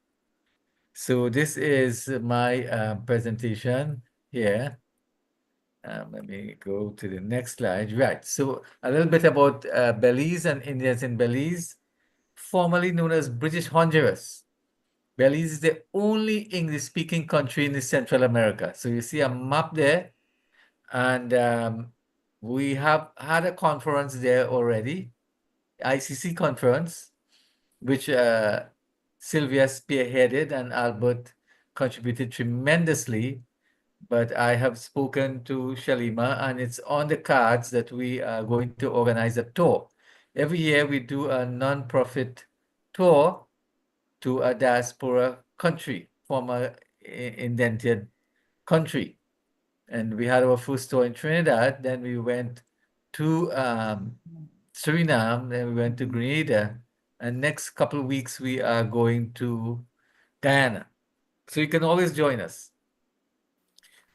So this is my presentation here. Let me go to the next slide. Right. So a little bit about Belize and Indians in Belize, formerly known as British Honduras. Belize is the only English-speaking country in the Central America. So you see a map there, and we have had a conference there already, ICC conference, which Sylvia spearheaded and Albert contributed tremendously. But I have spoken to Shalima, and it's on the cards that we are going to organize a tour. Every year we do a non-profit tour to a diaspora country, former indented country. And we had our first tour in Trinidad, then we went to Suriname, then we went to Grenada, and next couple of weeks we are going to Guyana. So you can always join us.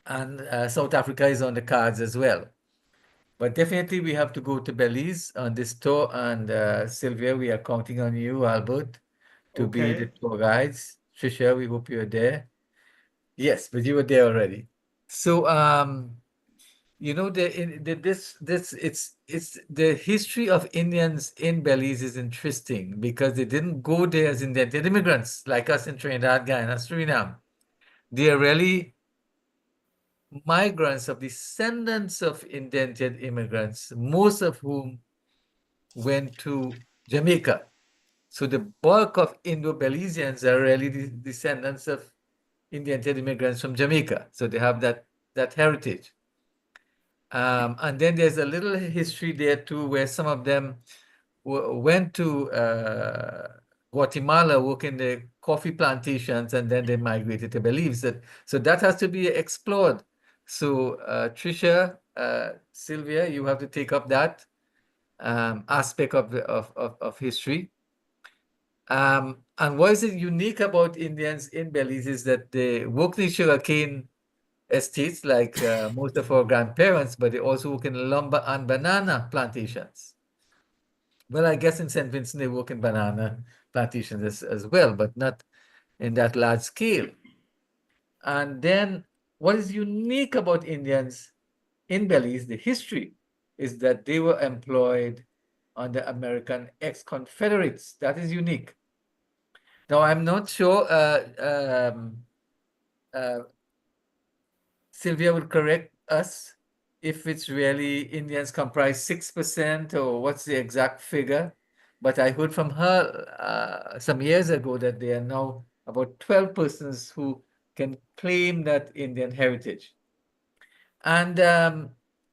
And South Africa is on the cards as well. But definitely we have to go to Belize on this tour, and Sylvia, we are counting on you, Albert, to be the Okay. tour guides. Trisha, we hope you're there. Yes, but you were there already. So you know, it's the history of Indians in Belize is interesting because they didn't go there as indented immigrants like us in Trinidad, Guyana, Suriname. They are really migrants of descendants of indented immigrants, most of whom went to Jamaica. So the bulk of Indo-Belizeans are really the descendants of indented immigrants from Jamaica. So they have that heritage. And then there's a little history there too, where some of them went to Guatemala, work in the coffee plantations, and then they migrated to Belize. So that has to be explored. So Trisha, Sylvia, you have to take up that aspect of history. And what is it unique about Indians in Belize is that they work in sugarcane estates like most of our grandparents, but they also work in lumber and banana plantations. Well, I guess in St. Vincent they work in banana plantations as well, but not in that large scale. And then what is unique about Indians in Belize, the history, is that they were employed under American ex-Confederates. That is unique. Now, I'm not sure uh, Sylvia will correct us if it's really Indians comprise 6% or what's the exact figure. But I heard from her some years ago that there are now about 12 persons who can claim that Indian heritage. And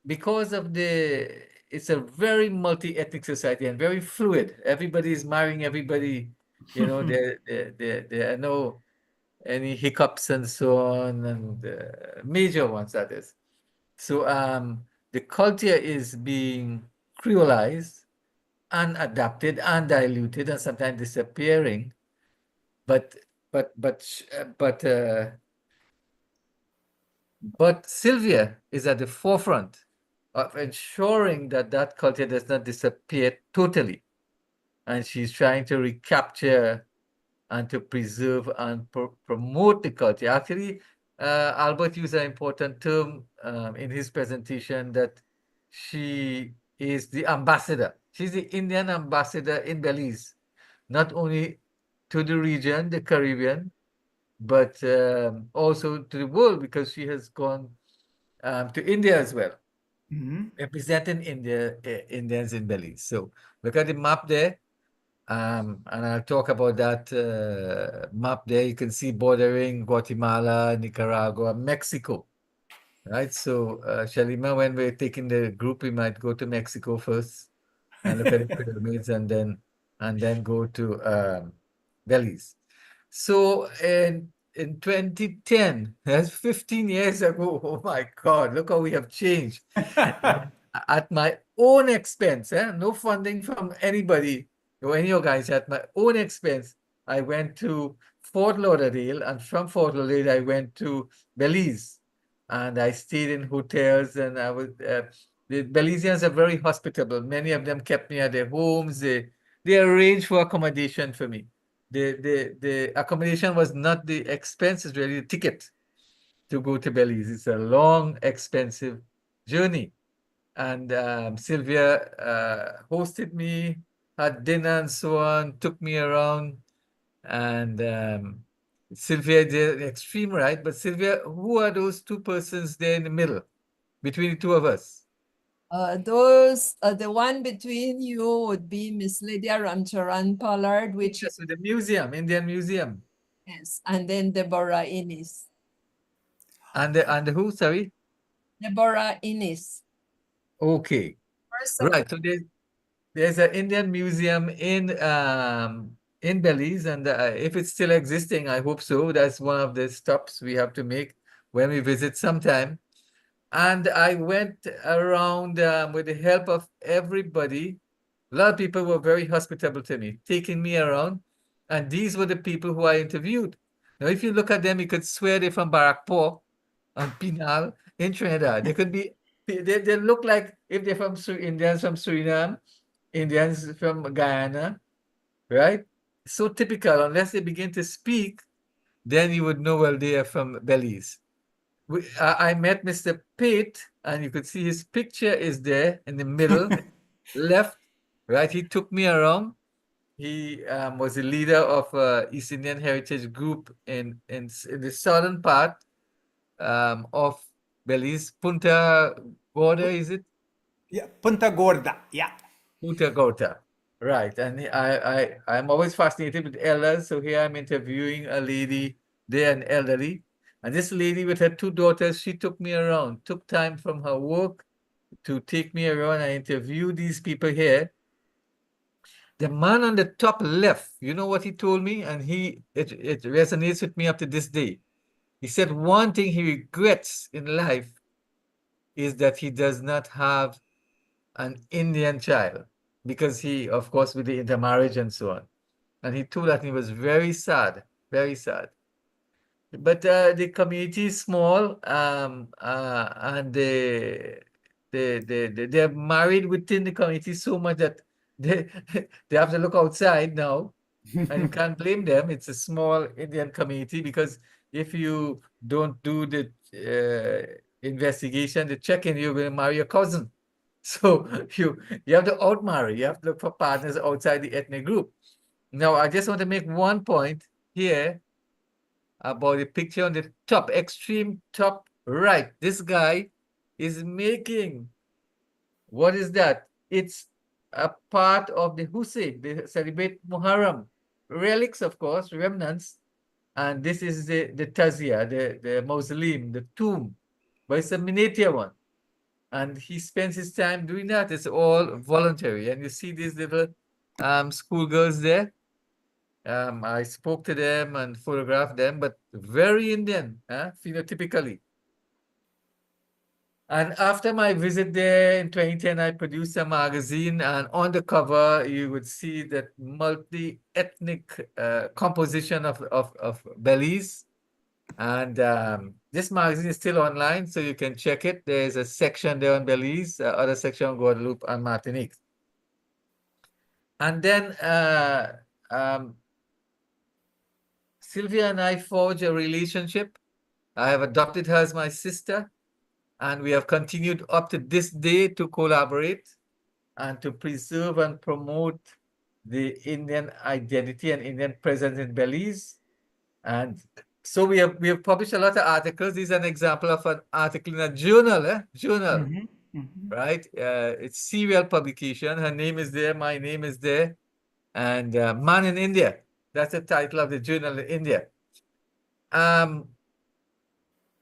because of it's a very multi-ethnic society and very fluid. Everybody is marrying everybody. You know, there are no any hiccups and so on, and major ones, that is. So the culture is being creolized and adapted and diluted and sometimes disappearing. But but but sh- uh, but uh, but Sylvia is at the forefront of ensuring that that culture does not disappear totally, and she's trying to recapture and to preserve and promote the culture. Actually, Albert used an important term in his presentation that she is the ambassador. She's the Indian ambassador in Belize, not only to the region, the Caribbean, but also to the world because she has gone to India as well, representing Indians in Belize. So look at the map there. And I'll talk about that map there. You can see bordering Guatemala, Nicaragua, Mexico, right? So, Shalima, when we're taking the group, we might go to Mexico first and look at the pyramids, and then go to Belize. So, in 2010, that's 15 years ago. Oh my God, look how we have changed. At my own expense, no funding from anybody or any organization, at my own expense, I went to Fort Lauderdale, and from Fort Lauderdale, I went to Belize and I stayed in hotels, and I was the Belizeans are very hospitable. Many of them kept me at their homes. They arranged for accommodation for me. The accommodation was not the expense, it's really the ticket to go to Belize. It's a long, expensive journey. And Sylvia hosted me, had dinner and so on, took me around. And Sylvia did the extreme right. But Sylvia, who are those two persons there in the middle between the two of us? The one between you would be Miss Lydia Ramcharan Pollard, which Yes, with the museum, Indian Museum. is, and then Deborah Innis. And the who, sorry? Deborah Innis. Okay. First Right. So there's an Indian museum in Belize, and if it's still existing, I hope so. That's one of the stops we have to make when we visit sometime. And I went around with the help of everybody. A lot of people were very hospitable to me, taking me around. And these were the people who I interviewed. Now, if you look at them, you could swear they're from Barrackpore and Pinal in Trinidad. They could be, they look like if they're from Indians from Suriname, Indians from Guyana, right? So typical, unless they begin to speak, then you would know, well, they are from Belize. I met Mr. Pate, and you could see his picture is there in the middle, left, right? He took me around. He was the leader of East Indian Heritage Group in the southern part of Belize, Punta Gorda, is it? Yeah, Punta Gorda. Yeah. Punta Gorda, right? And I'm always fascinated with elders. So here I'm interviewing a lady there, an elderly, and this lady with her two daughters, she took me around, took time from her work to take me around. I interviewed these people here. The man on the top left, you know what he told me, and it resonates with me up to this day. He said one thing he regrets in life is that he does not have an Indian child because he, of course, with the intermarriage and so on. And he told that he was very sad, very sad. But the community is small, and they're married within the community so much that they they have to look outside now, and you can't blame them. It's a small Indian community because if you don't do the investigation, the check-in, you're going to marry your cousin. So you have to outmarry. You have to look for partners outside the ethnic group. Now, I just want to make one point here about the picture on the top, extreme top right. This guy is making, what is that? It's a part of the Hussein. They celebrate Muharram. Relics, of course, remnants. And this is the Tazia, the mausoleum, the tomb. But it's a miniature one. And he spends his time doing that. It's all voluntary. And you see these little schoolgirls there. I spoke to them and photographed them, but very Indian, phenotypically. And after my visit there in 2010, I produced a magazine, and on the cover, you would see that multi-ethnic composition of Belize. And this magazine is still online, so you can check it. There's a section there on Belize, other section on Guadeloupe and Martinique. And then Sylvia and I forged a relationship. I have adopted her as my sister, and we have continued up to this day to collaborate and to preserve and promote the Indian identity and Indian presence in Belize. And so we have published a lot of articles. This is an example of an article in a journal, journal, right? It's serial publication. Her name is there, my name is there, and Man in India. That's the title of the journal in India.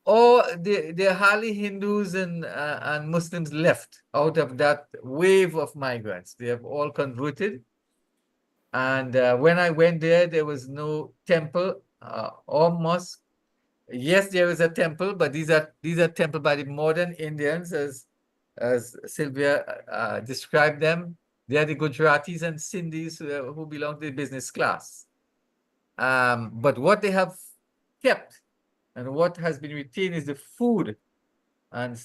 Or there are hardly Hindus and Muslims left out of that wave of migrants. They have all converted. And when I went there was no temple or mosque. Yes, there is a temple, but these are temples by the modern Indians, as Sylvia described them. They are the Gujaratis and Sindhis who belong to the business class. But what they have kept and what has been retained is the food and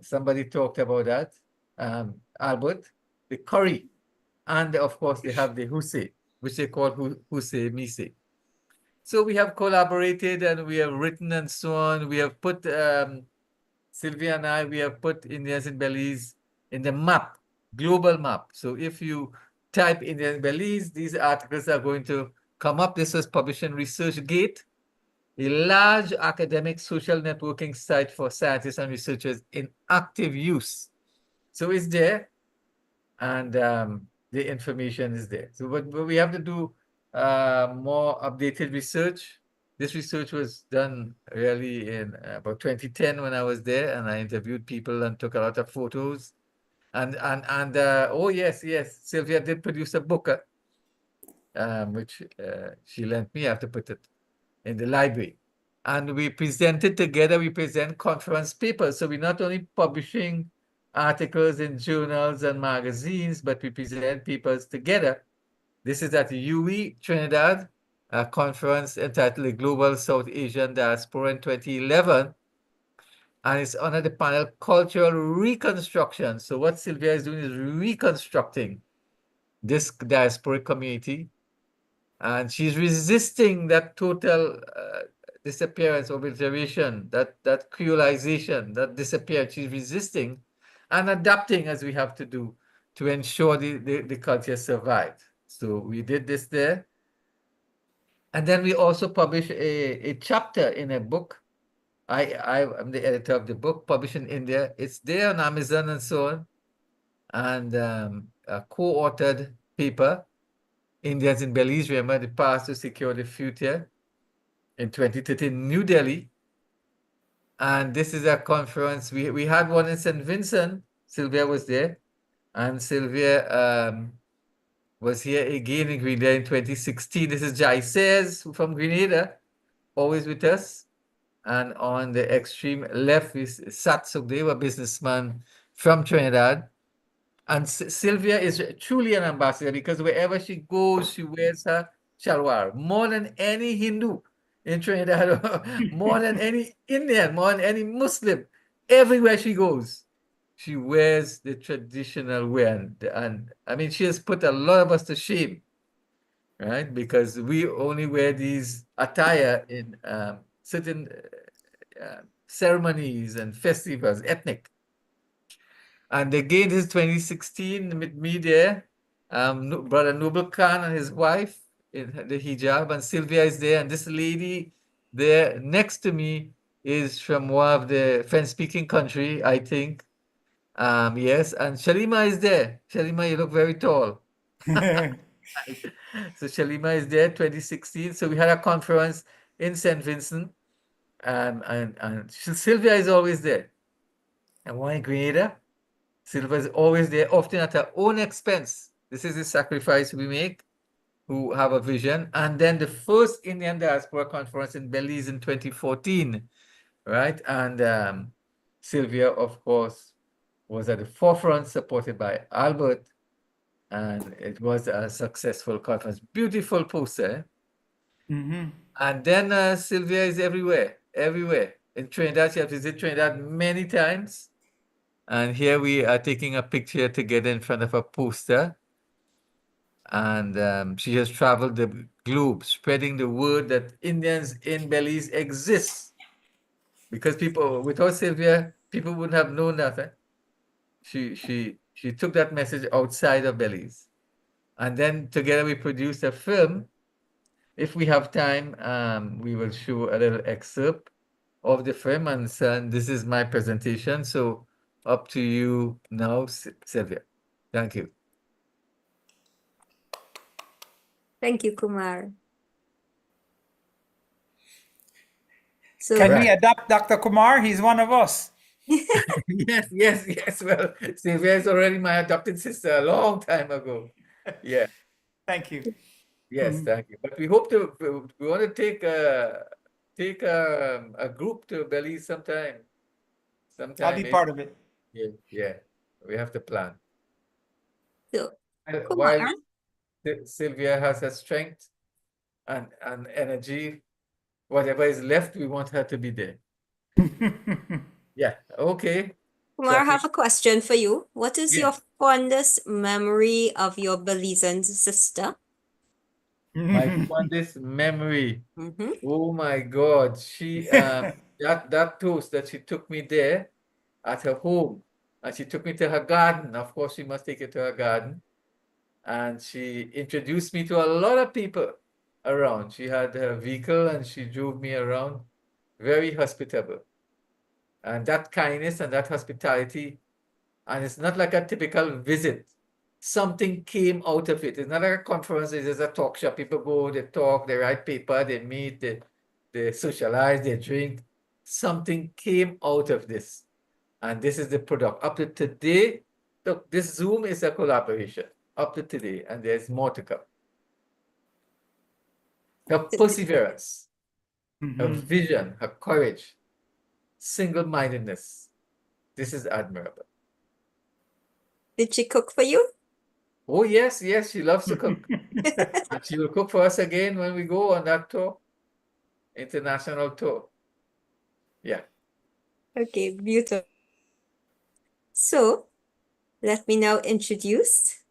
somebody talked about that, Albert, the curry, and of course they have the husse, which they call husse mise. So we have collaborated and we have written and so on. We have put Sylvia and I, we have put Indians in Belize in the map, global map. So if you type Indian Belize, these articles are going to come up. This was published in ResearchGate, a large academic social networking site for scientists and researchers in active use. So it's there, and the information is there. So but we have to do more updated research. This research was done really in about 2010 when I was there, and I interviewed people and took a lot of photos. And oh yes, Sylvia did produce a book, which she lent me. I have to put it in the library. And we presented together, we present conference papers. So we're not only publishing articles in journals and magazines, but we present papers together. This is at UE Trinidad, a conference entitled the Global South Asian Diaspora in 2011. And it's under the panel Cultural Reconstruction. So what Sylvia is doing is reconstructing this diasporic community. And she's resisting that total disappearance, obliteration, that creolization, that disappearance. She's resisting and adapting as we have to do to ensure the culture survived. So we did this there. And then we also published a chapter in a book. I'm the editor of the book, published in India. It's there on Amazon and so on. And a co-authored paper, Indians in Belize, remember the past to secure the future, in 2013, New Delhi. And this is a conference. We had one in St. Vincent. Sylvia was there. And Sylvia was here again in Grenada in 2016. This is Jai Says from Grenada, always with us. And on the extreme left is Sat Sugdev, a businessman from Trinidad. And Sylvia is truly an ambassador because wherever she goes, she wears her shalwar more than any Hindu in Trinidad, more than any Indian, more than any Muslim. Everywhere she goes, she wears the traditional wear. And I mean, she has put a lot of us to shame, right? Because we only wear these attire in certain ceremonies and festivals, ethnic. And again, this is 2016 with me there, Brother Noble Khan and his wife in the hijab, and Sylvia is there. And this lady there next to me is from one of the French-speaking country, I think. Yes, and Shalima is there. Shalima, you look very tall. So Shalima is there, 2016. So we had a conference in St. Vincent, and Sylvia is always there. And one in Grenada. Sylvia is always there, often at her own expense. This is the sacrifice we make, who have a vision. And then the first Indian Diaspora Conference in Belize in 2014, right? And Sylvia, of course, was at the forefront, supported by Albert. And it was a successful conference. Beautiful poster. And then Sylvia is everywhere. In Trinidad, she has visited Trinidad many times. And here we are taking a picture together in front of a poster. And she has traveled the globe, spreading the word that Indians in Belize exist. Because people, without Sylvia, people wouldn't have known that. She took that message outside of Belize. And then together we produced a film. If we have time, we will show a little excerpt of the film. And this is my presentation. So up to you now, Sylvia. Thank you. Thank you, Kumar. So Can we adopt Dr. Kumar? He's one of us. Yes. Well, Sylvia is already my adopted sister a long time ago. Yeah. Thank you. Yes, thank you. But we hope we want to take a group to Belize sometime. I'll be part of it. Yeah. We have to plan. So, While Kumar, Sylvia has her strength and energy, whatever is left, we want her to be there. Yeah, okay. Kumar, I Jackie. have a question for you. What is your Yes. fondest memory of your Belizean sister? My fondest memory. Mm-hmm. Oh my God. She that toast that she took me there at her home. And she took me to her garden. Of course, she must take it to her garden. And she introduced me to a lot of people around. She had her vehicle and she drove me around. Very hospitable. And that kindness and that hospitality, and it's not like a typical visit. Something came out of it. It's not like a conference, it's just a talk shop. People go, they talk, they write paper, they meet, they socialize, they drink. Something came out of this. And this is the product. Up to today, look, this Zoom is a collaboration up to today, and there's more to come. Her perseverance, her Mhm. vision, her courage, single-mindedness. This is admirable. Did she cook for you? Oh, yes, yes, she loves to cook. And she will cook for us again when we go on that tour, international tour. Yeah. Okay, beautiful. So, let me now introduce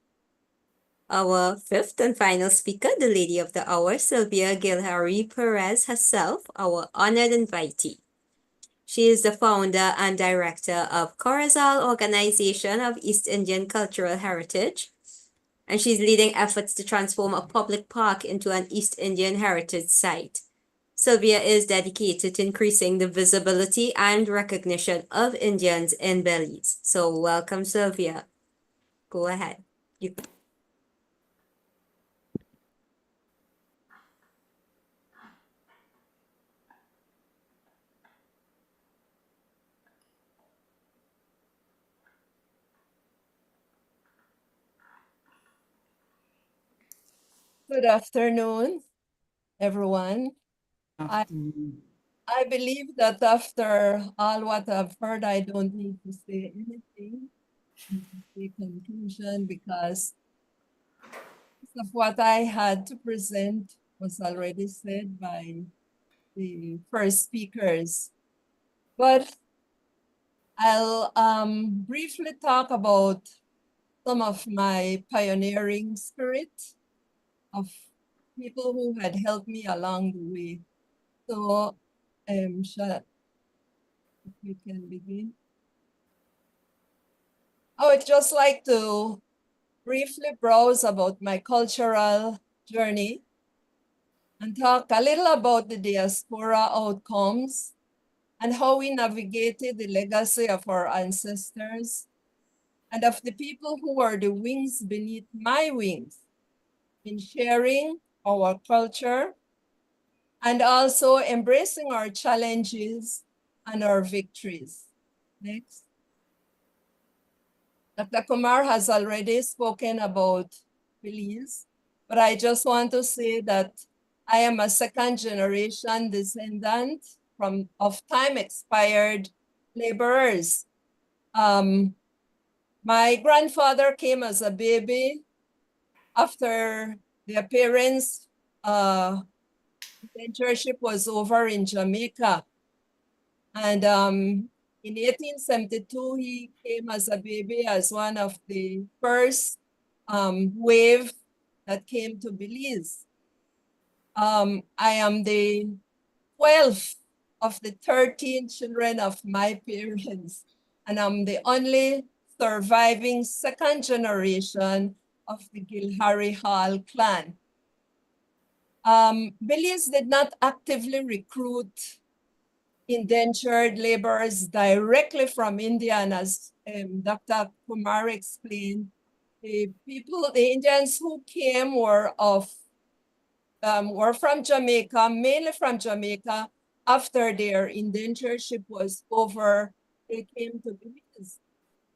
our fifth and final speaker, the lady of the hour, Sylvia Gilharry Perez herself, our honored invitee. She is the founder and director of Corazal Organization of East Indian Cultural Heritage, and she's leading efforts to transform a public park into an East Indian heritage site. Sylvia is dedicated to increasing the visibility and recognition of Indians in Belize. So welcome, Sylvia. Go ahead. Good afternoon, everyone. I believe that after all what I've heard, I don't need to say anything to say conclusion because most of what I had to present was already said by the first speakers. But I'll briefly talk about some of my pioneering spirit of people who had helped me along the way. So, if you can begin. I would just like to briefly browse about my cultural journey and talk a little about the diaspora outcomes and how we navigated the legacy of our ancestors and of the people who were the wings beneath my wings in sharing our culture and also embracing our challenges and our victories. Next. Dr. Kumar has already spoken about Belize, but I just want to say that I am a second generation descendant of time expired laborers. My grandfather came as a baby after their parents' internship was over in Jamaica. And in 1872, he came as a baby as one of the first wave that came to Belize. I am the 12th of the 13 children of my parents, and I'm the only surviving second generation of the Gilharry Hall clan. Belize did not actively recruit indentured laborers directly from India, and as Dr. Kumar explained, the Indians who came were from Jamaica, mainly from Jamaica. After their indentureship was over, they came to Belize.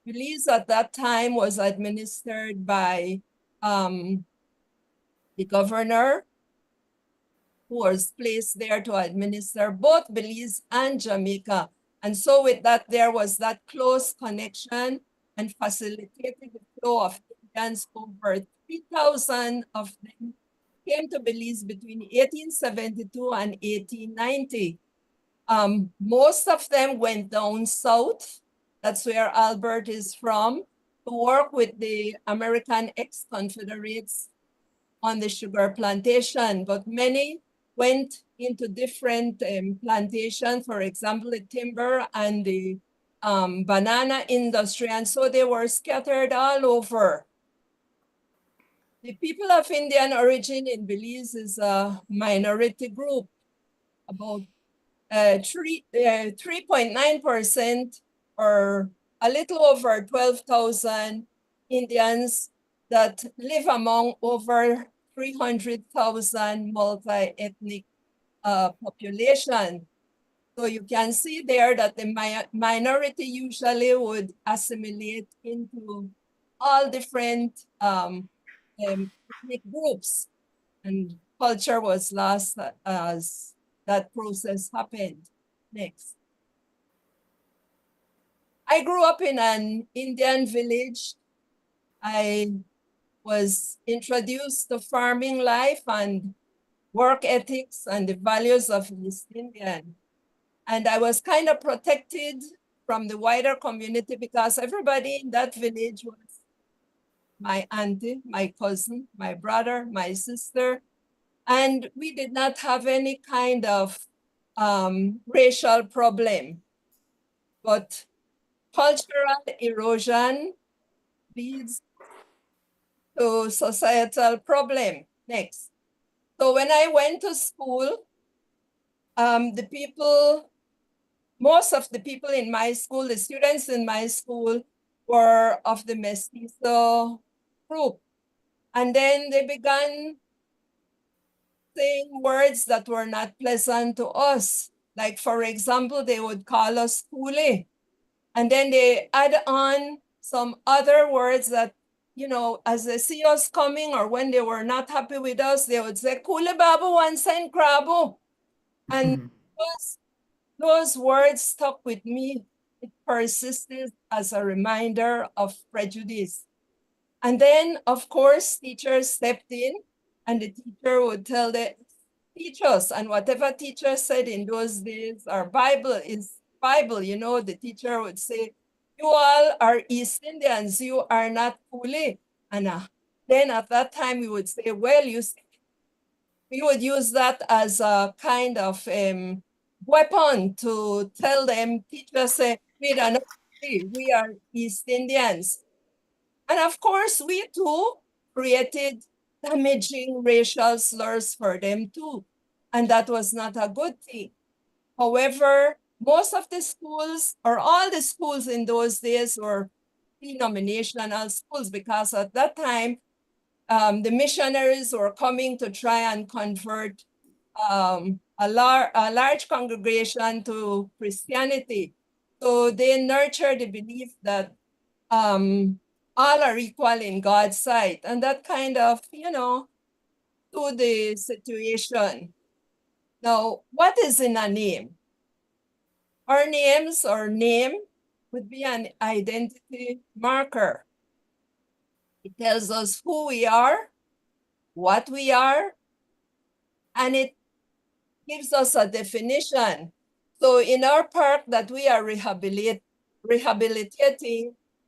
Belize at that time was administered by the governor, who was placed there to administer both Belize and Jamaica. And so with that, there was that close connection and facilitated the flow of Indians. Over 3,000 of them came to Belize between 1872 and 1890. Most of them went down south. That's where Albert is from, to work with the American ex-Confederates on the sugar plantation, but many went into different plantations, for example, the timber and the banana industry, and so they were scattered all over. The people of Indian origin in Belize is a minority group, about 3.9%, or a little over 12,000 Indians that live among over 300,000 multi-ethnic population. So you can see there that the minority usually would assimilate into all different ethnic groups, and culture was lost as that process happened. Next. I grew up in an Indian village. I was introduced to farming life and work ethics and the values of East Indian. And I was kind of protected from the wider community because everybody in that village was my auntie, my cousin, my brother, my sister. And we did not have any kind of racial problem. But cultural erosion leads to societal problem. Next. So when I went to school, most of the people in my school, the students in my school, were of the mestizo group. And then they began saying words that were not pleasant to us. Like, for example, they would call us Kule. And then they add on some other words that, you know, as they see us coming or when they were not happy with us, they would say, Kule babu one cent krabu. And those words stuck with me. It persisted as a reminder of prejudice. And then, of course, teachers stepped in, and the teacher would tell the teachers, and whatever teacher said in those days, our Bible is Bible, you know, the teacher would say, you all are East Indians, you are not Kule. And then at that time, we would say, well, we would use that as a kind of weapon to tell them, teachers say, we are not Kule, we are East Indians. And of course, we too created damaging racial slurs for them too. And that was not a good thing. However, most of the schools, or all the schools in those days, were denominational schools because at that time, the missionaries were coming to try and convert a large congregation to Christianity. So they nurtured the belief that all are equal in God's sight. And that kind of, you know, to the situation. Now, what is in a name? Our names or name would be an identity marker. It tells us who we are, what we are, and it gives us a definition. So in our park that we are rehabilitating,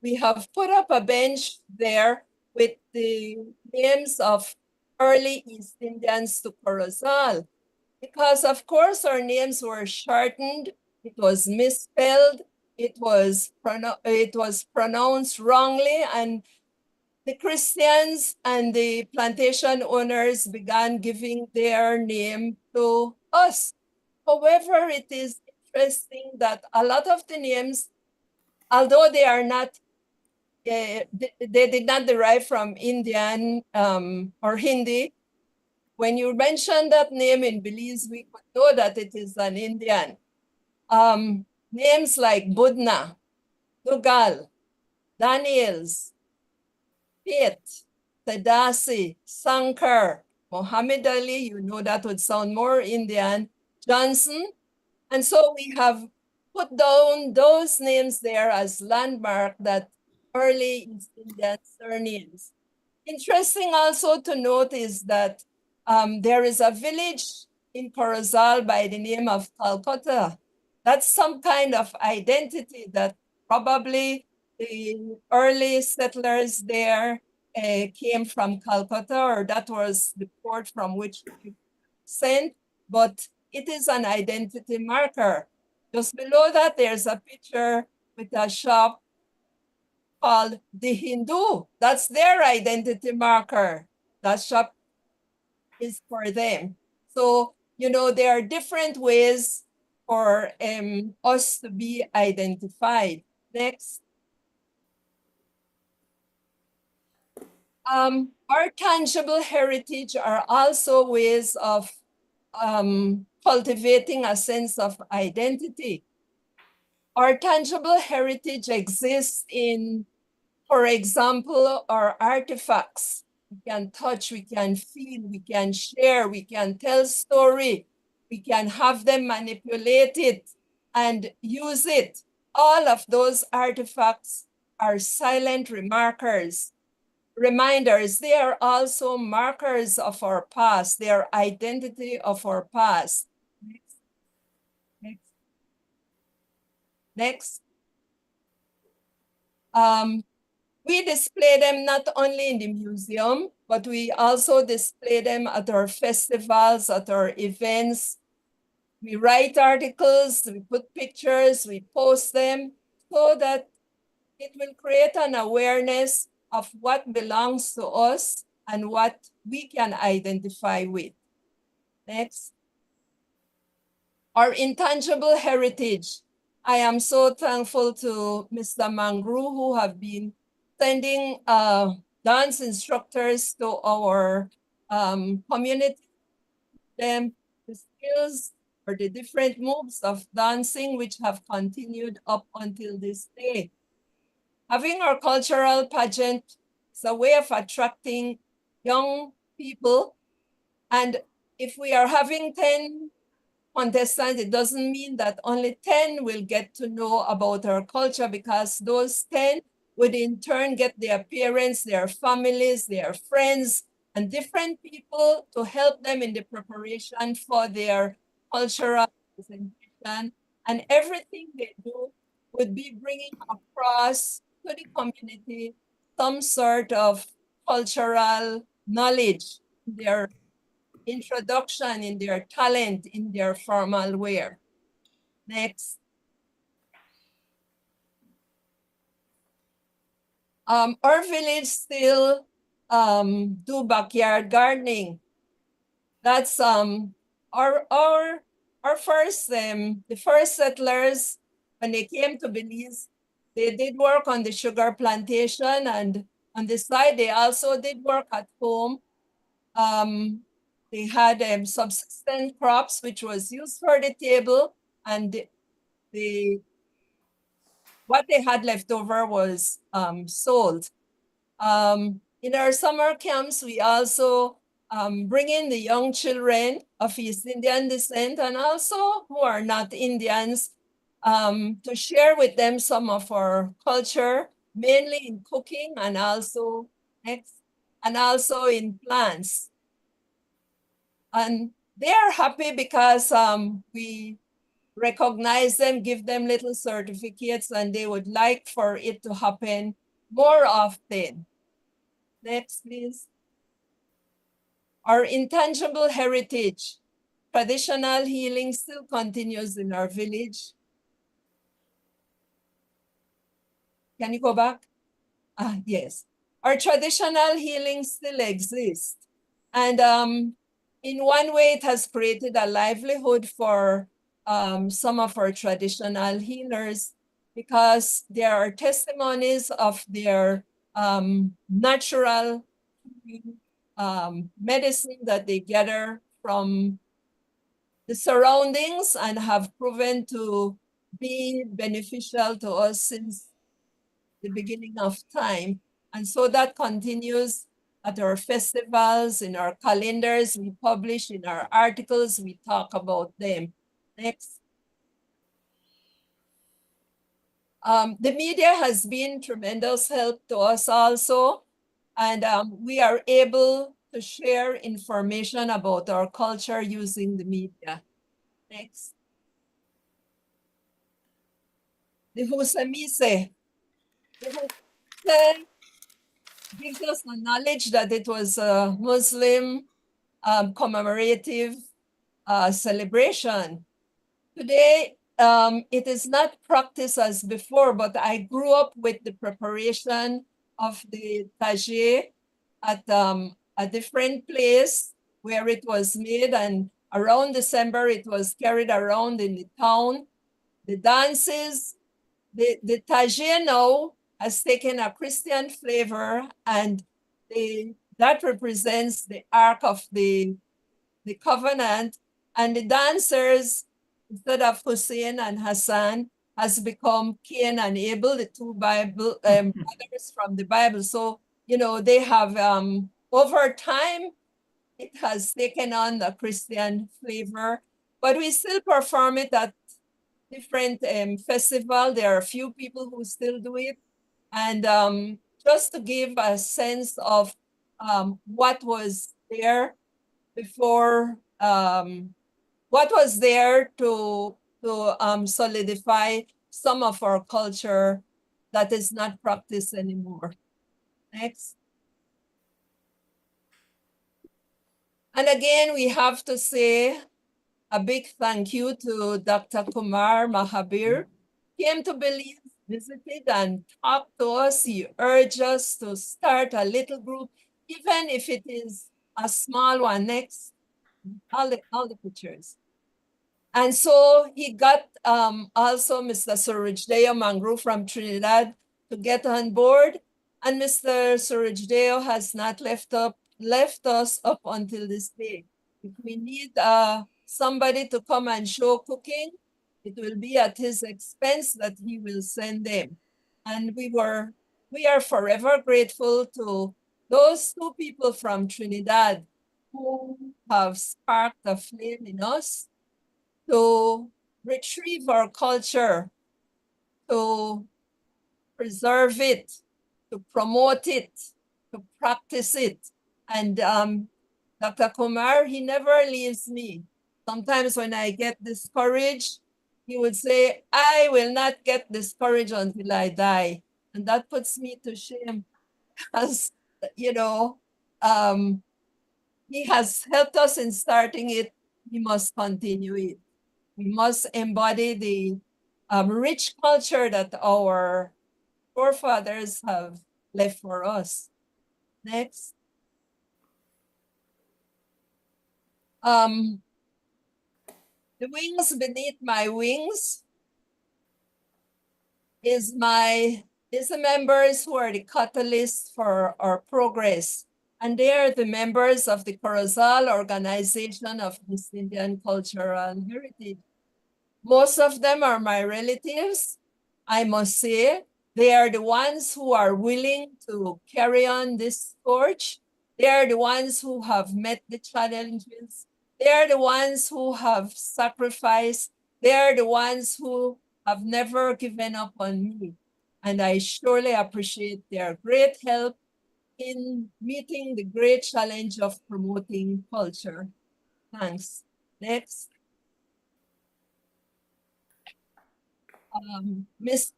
we have put up a bench there with the names of early East Indians to Corozal. Because of course our names were shortened, it was misspelled, it was pronounced wrongly, and the Christians and the plantation owners began giving their name to us. However, it is interesting that a lot of the names, although they are not, they did not derive from Indian or Hindi, when you mention that name in Belize, we could know that it is an Indian. Names like Budna, Dugal, Daniels, Piet, Tadasi, Sankar, Muhammad Ali, you know that would sound more Indian, Johnson. And so we have put down those names there as landmark that early East Indian surnames. Interesting also to note is that there is a village in Corozal by the name of Calcutta. That's some kind of identity that probably the early settlers there came from Calcutta, or that was the port from which we sent, but it is an identity marker. Just below that, there's a picture with a shop called the Hindu. That's their identity marker. That shop is for them. So, you know, there are different ways for us to be identified. Next. Our tangible heritage are also ways of cultivating a sense of identity. Our tangible heritage exists in, for example, our artifacts. We can touch, we can feel, we can share, we can tell story, we can have them manipulate it and use it. All of those artifacts are silent reminders. They are also markers of our past. They are identity of our past. Next. Next. Next. We display them not only in the museum, but we also display them at our festivals, at our events. We write articles, we put pictures, we post them so that it will create an awareness of what belongs to us and what we can identify with. Next. Our intangible heritage. I am so thankful to Mr. Mangru, who have been sending dance instructors to our community, them the skills or the different moves of dancing, which have continued up until this day. Having our cultural pageant is a way of attracting young people. And if we are having 10 contestants, it doesn't mean that only 10 will get to know about our culture, because those 10 would in turn get their parents, their families, their friends, and different people to help them in the preparation for their cultural presentation. And everything they do would be bringing across to the community some sort of cultural knowledge, their introduction, in their talent, in their formal wear. Next. Our village still do backyard gardening. That's our first the first settlers, when they came to Belize, they did work on the sugar plantation, and on the side they also did work at home. They had subsistence crops, which was used for the table, and what they had left over was sold. In our summer camps, we also bring in the young children of East Indian descent, and also who are not Indians, to share with them some of our culture, mainly in cooking and also in plants. And they are happy because we recognize them, give them little certificates, and they would like for it to happen more often. Next, please. Our intangible heritage. Traditional healing still continues in our village. Can you go back? Yes. Our traditional healing still exists. And in one way, it has created a livelihood for some of our traditional healers, because there are testimonies of their natural medicine that they gather from the surroundings and have proven to be beneficial to us since the beginning of time. And so that continues at our festivals, in our calendars, we publish, in our articles, we talk about them. Next. The media has been tremendous help to us also, and we are able to share information about our culture using the media. Next. the Husamise. The Husamise gives us the knowledge that it was a Muslim commemorative celebration. Today, it is not practiced as before, but I grew up with the preparation of the tajé at a different place where it was made, and around December it was carried around in the town. The dances, the tajé now has taken a Christian flavor, and that represents the Ark of the Covenant, and the dancers, instead of Hussein and Hassan, has become Cain and Abel, the two Bible brothers from the Bible. So, you know, they have over time it has taken on the Christian flavor, but we still perform it at different festival. There are a few people who still do it, and just to give a sense of what was there before, what was there to solidify some of our culture that is not practiced anymore. Next. And again, we have to say a big thank you to Dr. Kumar Mahabir. He came to Belize, visited and talked to us. He urged us to start a little group, even if it is a small one. Next, all the pictures. And so he got also Mr. Surajdeyo Mangru from Trinidad to get on board. And Mr. Surajdeyo has not left us up until this day. If we need somebody to come and show cooking, it will be at his expense that he will send them. And we are forever grateful to those two people from Trinidad who have sparked a flame in us to retrieve our culture, to preserve it, to promote it, to practice it. And Dr. Kumar, he never leaves me. Sometimes when I get discouraged, he would say, I will not get discouraged until I die. And that puts me to shame because, you know, he has helped us in starting it. He must continue it. We must embody the rich culture that our forefathers have left for us. Next. The wings beneath my wings is the members who are the catalysts for our progress. And they are the members of the Corozal Organization of East Indian Cultural Heritage. Most of them are my relatives, I must say. They are the ones who are willing to carry on this torch. They are the ones who have met the challenges. They are the ones who have sacrificed. They are the ones who have never given up on me. And I surely appreciate their great help in meeting the great challenge of promoting culture. Thanks. Next. Miss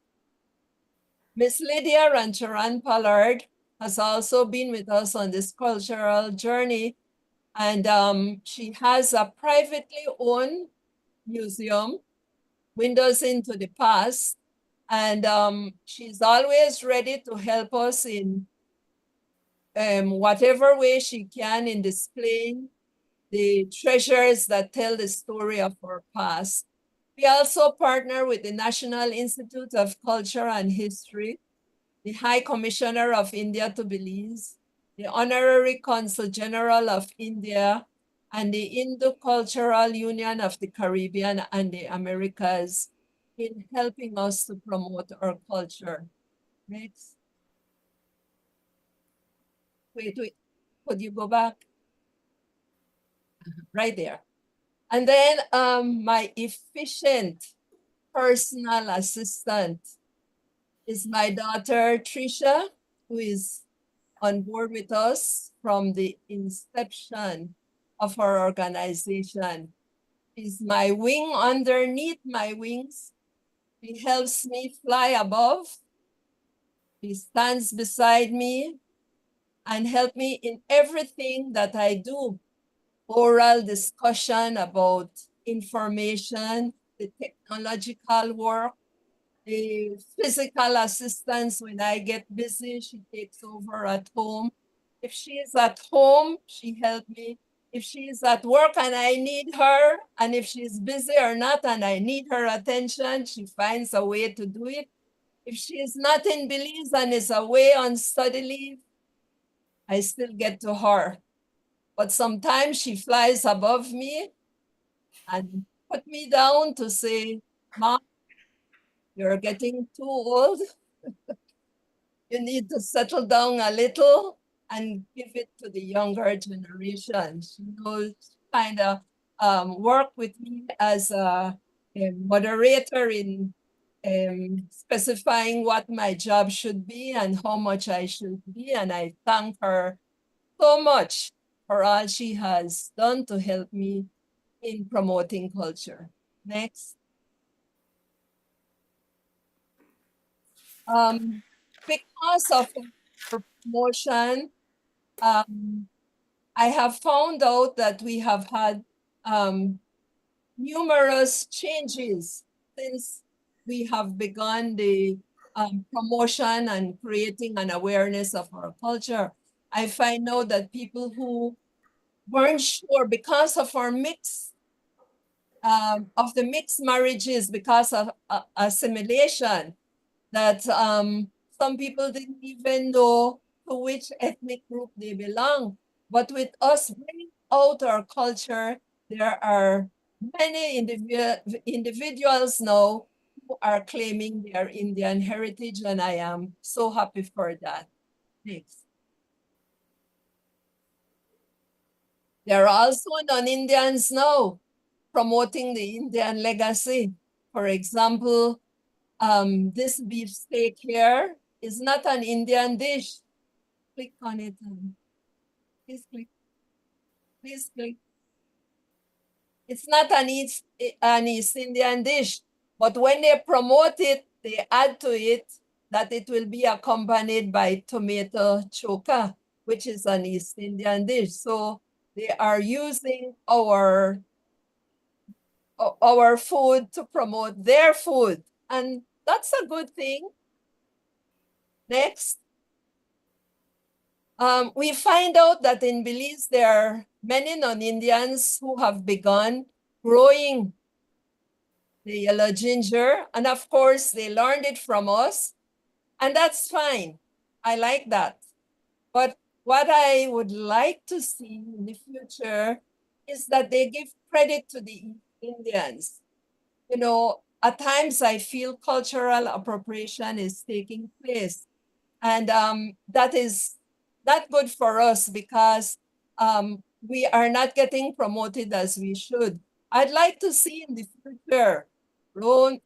Lydia Rancharan Pollard has also been with us on this cultural journey, and she has a privately owned museum, Windows into the Past, and she's always ready to help us in whatever way she can in displaying the treasures that tell the story of our past. We also partner with the National Institute of Culture and History, the High Commissioner of India to Belize, the Honorary Consul General of India, and the Indo-Cultural Union of the Caribbean and the Americas in helping us to promote our culture. Next. Wait, could you go back? Right there. And then my efficient personal assistant is my daughter, Trisha, who is on board with us from the inception of our organization. She's my wing underneath my wings. She helps me fly above. She stands beside me and help me in everything that I do. Oral discussion about information, the technological work, the physical assistance when I get busy, she takes over at home. If she is at home, she helps me. If she is at work and I need her, and if she's busy or not and I need her attention, she finds a way to do it. If she is not in Belize and is away on study leave, I still get to her. But sometimes she flies above me and put me down to say, Mom, you're getting too old. You need to settle down a little and give it to the younger generation. She knows kind of work with me as a moderator in specifying what my job should be and how much I should be. And I thank her so much for all she has done to help me in promoting culture. Next. Because of her promotion, I have found out that we have had numerous changes since we have begun the promotion and creating an awareness of our culture. I find out that people who weren't sure because of our mix of the mixed marriages because of assimilation, that some people didn't even know to which ethnic group they belong. But with us bringing out our culture, there are many individuals now who are claiming their Indian heritage, and I am so happy for that. Next. There are also non-Indians now promoting the Indian legacy. For example, this beef steak here is not an Indian dish. Click on it. Please click. Please click. It's not an East Indian dish, but when they promote it, they add to it that it will be accompanied by tomato choka, which is an East Indian dish. So they are using our food to promote their food, and that's a good thing. Next. We find out that in Belize, there are many non-Indians who have begun growing the yellow ginger. And of course, they learned it from us. And that's fine. I like that. But what I would like to see in the future is that they give credit to the Indians. You know, at times I feel cultural appropriation is taking place. And that is not good for us because we are not getting promoted as we should. I'd like to see in the future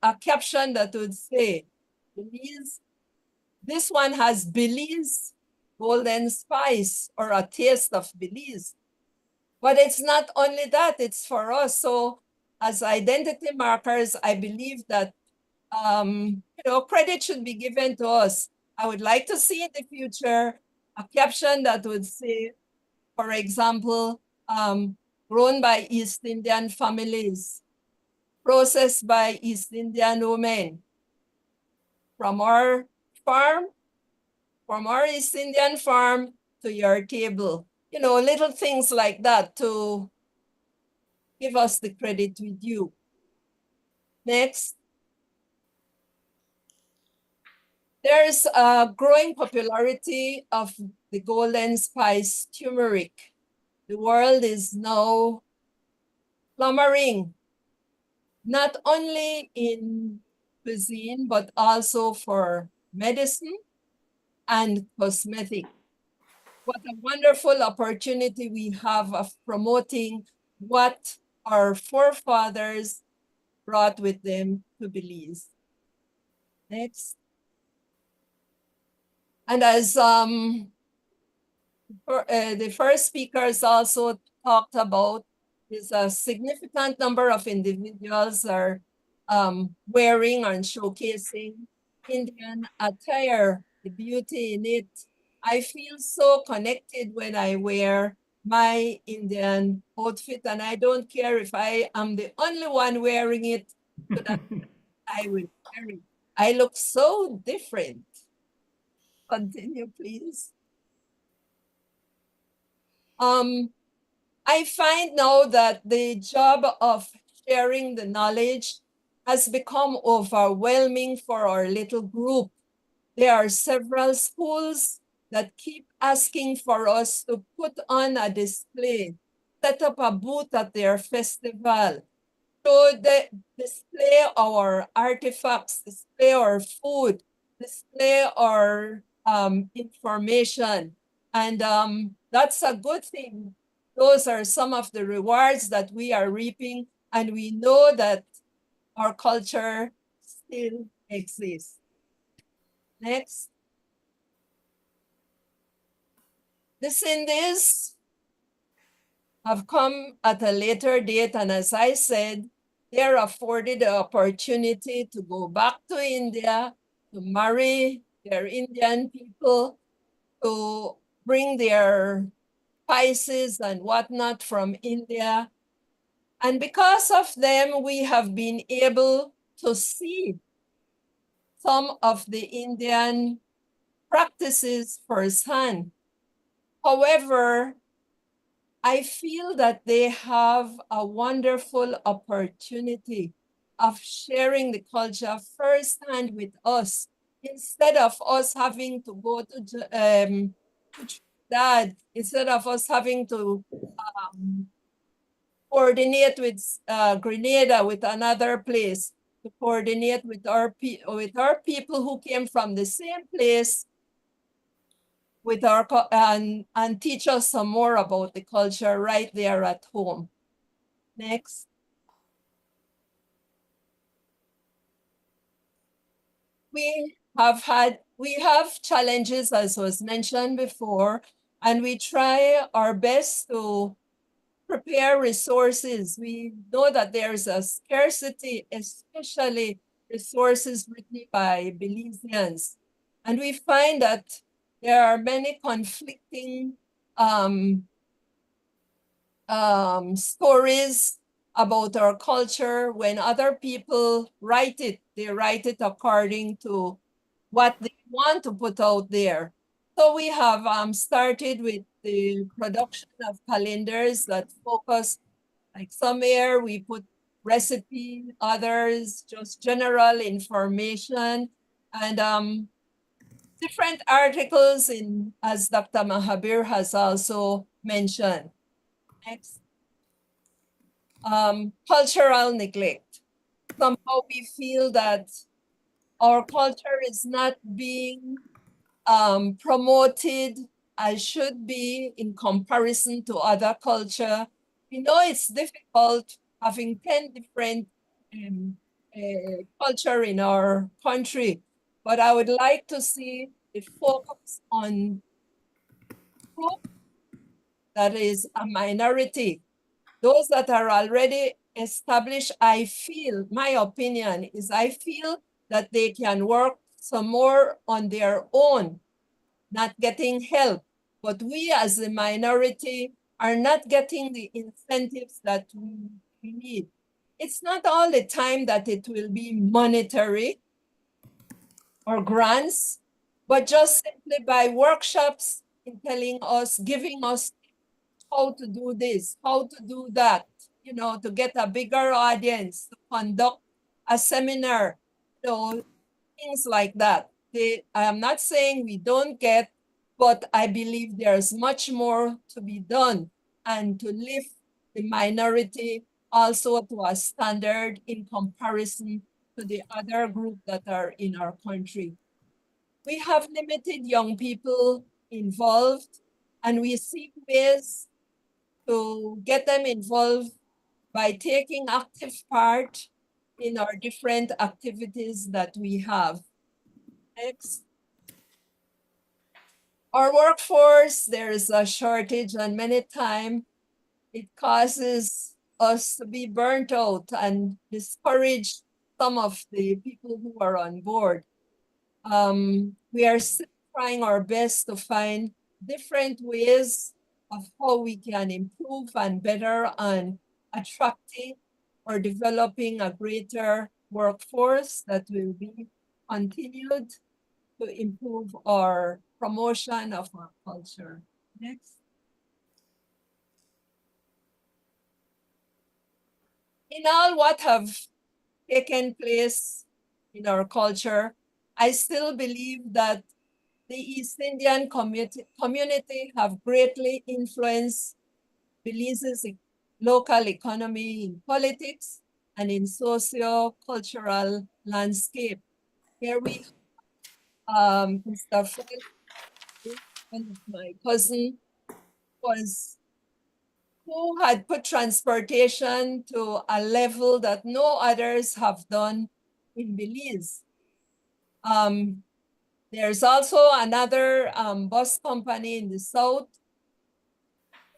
a caption that would say, Belize, this one has Belize golden spice or a taste of Belize. But it's not only that, it's for us. So as identity markers, I believe that credit should be given to us. I would like to see in the future a caption that would say, for example, grown by East Indian families, processed by East Indian women, from our farm, from our East Indian farm to your table. You know, little things like that to give us the credit with you. Next. There's a growing popularity of the golden spice turmeric. The world is now clamoring, not only in cuisine, but also for medicine and cosmetic. What a wonderful opportunity we have of promoting what our forefathers brought with them to Belize. Next. And as the first speakers also talked about, is a significant number of individuals are wearing and showcasing Indian attire, the beauty in it. I feel so connected when I wear my Indian outfit, and I don't care if I am the only one wearing it, so that I will wear it. I look so different. Continue, please. I find now that the job of sharing the knowledge has become overwhelming for our little group. There are several schools that keep asking for us to put on a display, set up a booth at their festival, so they display our artifacts, display our food, display our information. And that's a good thing. Those are some of the rewards that we are reaping, and we know that our culture still exists. Next. The Indies have come at a later date, and as I said, they're afforded the opportunity to go back to India, to marry their Indian people, to bring their spices and whatnot from India. And because of them, we have been able to see some of the Indian practices firsthand. However, I feel that they have a wonderful opportunity of sharing the culture firsthand with us, instead of us having to go to Trinidad, instead of us having to coordinate with Grenada, with another place, to coordinate with our people who came from the same place, with our and teach us some more about the culture right there at home. Next. We have challenges, as was mentioned before, and we try our best to prepare resources. We know that there's a scarcity, especially resources written by Belizeans. And we find that there are many conflicting stories about our culture. When other people write it, they write it according to what they want to put out there. So we have started with the production of calendars that focus, like some here we put recipe, others just general information, and different articles in, as Dr. Mahabir has also mentioned. Next. Cultural neglect. Somehow we feel that our culture is not being promoted as should be in comparison to other culture. We know it's difficult having 10 different culture in our country, but I would like to see the focus on group that is a minority. Those that are already established, I feel, my opinion is I feel that they can work some more on their own, not getting help. But we as a minority are not getting the incentives that we need. It's not all the time that it will be monetary or grants, but just simply by workshops in telling us, giving us how to do this, how to do that, you know, to get a bigger audience, to conduct a seminar, you know, things like that. I am not saying we don't get, but I believe there's much more to be done, and to lift the minority also to a standard in comparison to the other group that are in our country. We have limited young people involved, and we seek ways to get them involved by taking active part in our different activities that we have. Next. Our workforce, there is a shortage, and many times it causes us to be burnt out and discouraged some of the people who are on board. We are still trying our best to find different ways of how we can improve and better on attracting or developing a greater workforce that will be continued to improve our promotion of our culture. Next. In all what have taken place in our culture, I still believe that the East Indian community have greatly influenced Belize's local economy in politics and in socio-cultural landscape. Here we Mr. Fred, one of my cousin, who had put transportation to a level that no others have done in Belize. There's also another bus company in the south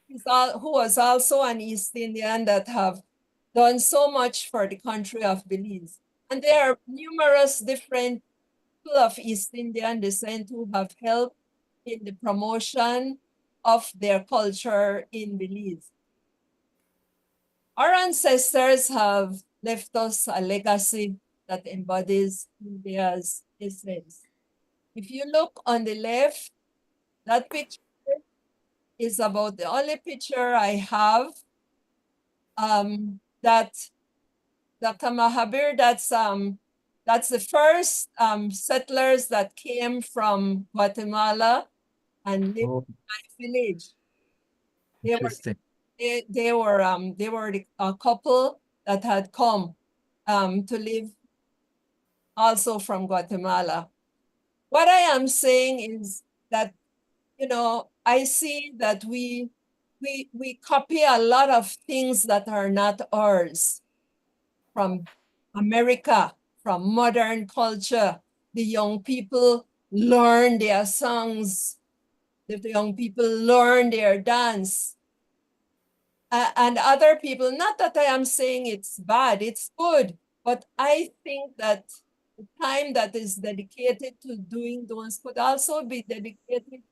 who was also an East Indian that have done so much for the country of Belize. And there are numerous different people of East Indian descent who have helped in the promotion of their culture in Belize. Our ancestors have left us a legacy that embodies India's essence. If you look on the left, that picture is about the only picture I have that Dr. Mahabir, that's the first settlers that came from Guatemala and lived Oh, in my village. interesting. They were a couple that had come to live also from Guatemala. What I am saying is that, you know, I see that we copy a lot of things that are not ours from America, from modern culture. The young people learn their songs. The young people learn their dance. And other people, not that I am saying it's bad, it's good, but I think that the time that is dedicated to doing those could also be dedicated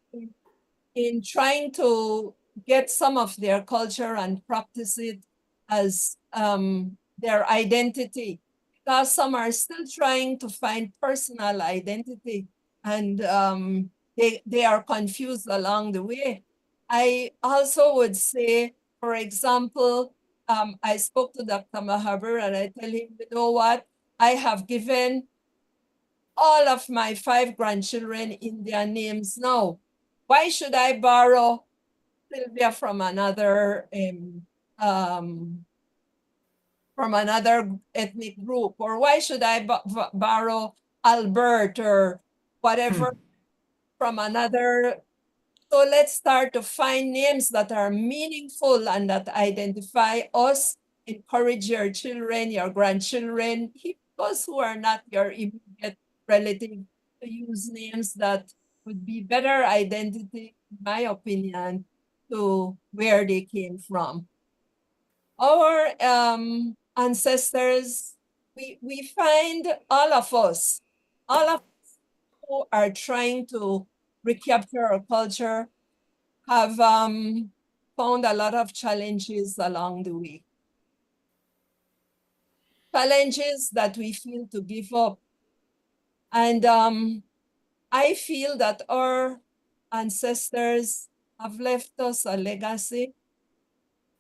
in trying to get some of their culture and practice it as their identity. Because some are still trying to find personal identity and they are confused along the way. I also would say, for example, I spoke to Dr. Mahabir and I tell him, you know what, I have given all of my 5 grandchildren in their names now. Why should I borrow Sylvia from another ethnic group? Or why should I borrow Albert or whatever from another? So let's start to find names that are meaningful and that identify us. Encourage your children, your grandchildren, those who are not your immediate relative, to use names that would be better identity, in my opinion, to where they came from. Our ancestors, we find all of us who are trying to recapture our culture have found a lot of challenges along the way. Challenges that we feel to give up. And I feel that our ancestors have left us a legacy.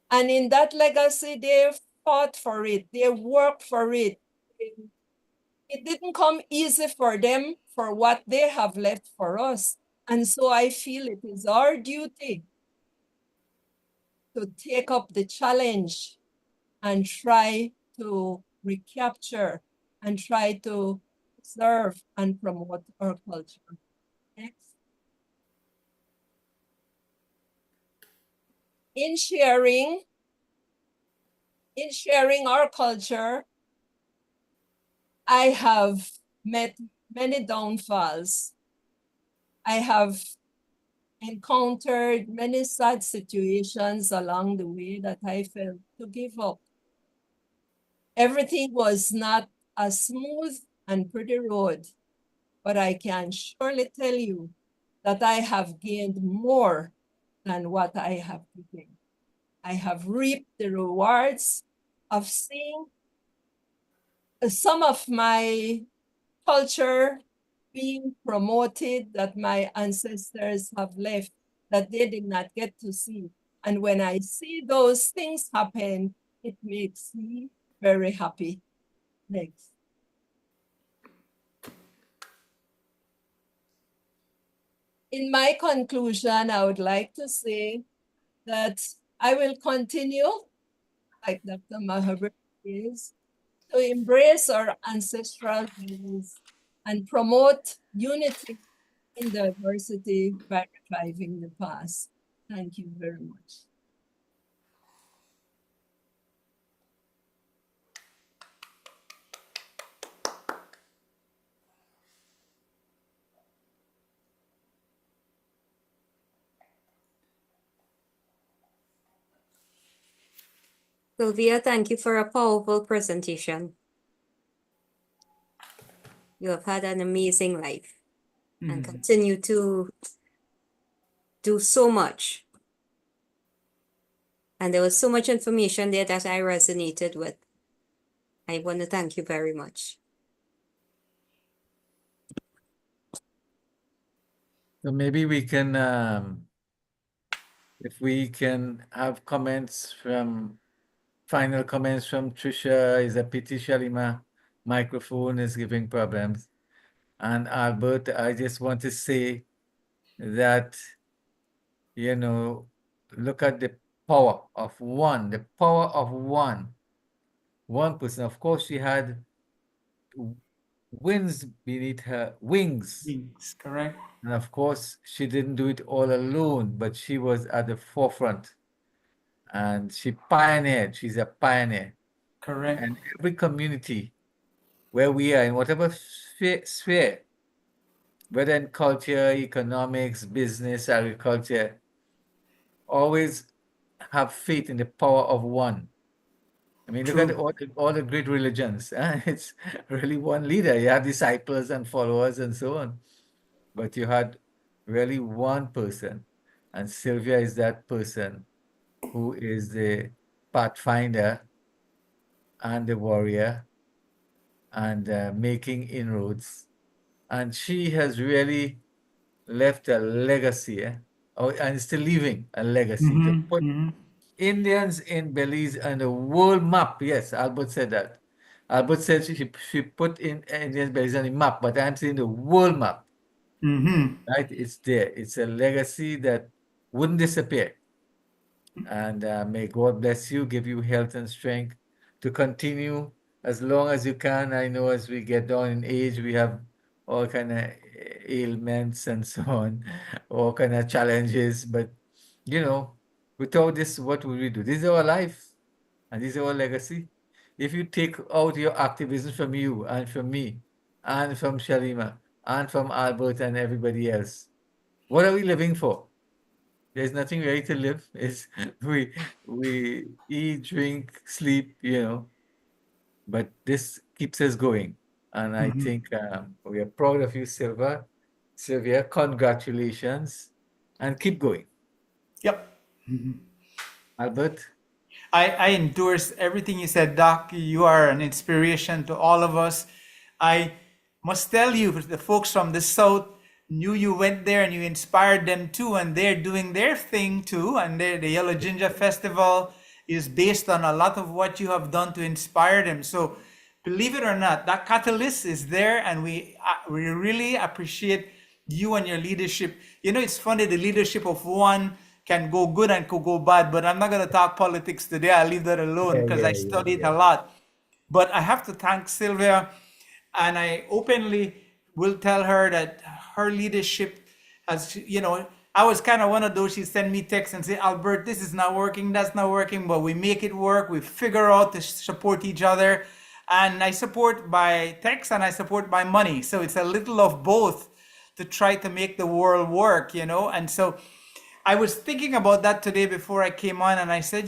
And in that legacy, they fought for it, they worked for it. It didn't come easy for them for what they have left for us. And so I feel it is our duty to take up the challenge and try to recapture and try to preserve and promote our culture. Next. In sharing our culture, I have met many downfalls. I have encountered many sad situations along the way that I felt to give up. Everything was not a smooth and pretty road, but I can surely tell you that I have gained more than what I have given. I have reaped the rewards of seeing some of my culture being promoted that my ancestors have left that they did not get to see. And when I see those things happen, it makes me very happy. Next. In my conclusion, I would like to say that I will continue, like Dr. Mahabir is, to embrace our ancestral values and promote unity in diversity by reviving the past. Thank you very much. Sylvia, thank you for a powerful presentation. You have had an amazing life and continue to do so much. And there was so much information there that I resonated with. I want to thank you very much. So maybe we can, if we can have final comments from Trisha. Is a pity Shalima microphone is giving problems. And Albert, I just want to say that, look at the power of one, one person. Of course, she had winds beneath her wings. Wings, correct? And of course, she didn't do it all alone, but she was at the forefront. And she pioneered. She's a pioneer. Correct. And every community where we are, in whatever sphere, whether in culture, economics, business, agriculture, always have faith in the power of one. I mean, look at all the great religions. It's really one leader. You have disciples and followers and so on. But you had really one person. And Sylvia is that person who is the pathfinder and the warrior and making inroads. And she has really left a legacy, and still leaving a legacy to put Indians in Belize on the world map. Yes, Albert said that. Albert said she put in Indians Belize on the map, but I'm saying the world map. Right? It's there. It's a legacy that wouldn't disappear. And may God bless you, give you health and strength to continue as long as you can. I know as we get down in age, we have all kind of ailments and so on, all kind of challenges. But without this, what would we do? This is our life, and this is our legacy. If you take out your activism from you and from me, and from Shalima, and from Albert and everybody else, what are we living for? There's nothing really to live. It's we eat, drink, sleep, but this keeps us going. And I think we are proud of you, Sylvia, congratulations, and keep going. Yep. Albert? I endorse everything you said, Doc. You are an inspiration to all of us. I must tell you, the folks from the South knew you went there and you inspired them too, and they're doing their thing too. And the Yellow Ginger Festival is based on a lot of what you have done to inspire them. So believe it or not, that catalyst is there, and we really appreciate you and your leadership. It's funny, the leadership of one can go good and could go bad, but I'm not going to talk politics today. I'll leave that alone because I studied a lot. But I have to thank Sylvia, and I openly will tell her that her leadership has, I was kind of one of those, she sent me texts and say, Albert, this is not working, that's not working, but we make it work. We figure out to support each other. And I support by text and I support by money. So it's a little of both to try to make the world work, And so I was thinking about that today before I came on, and I said,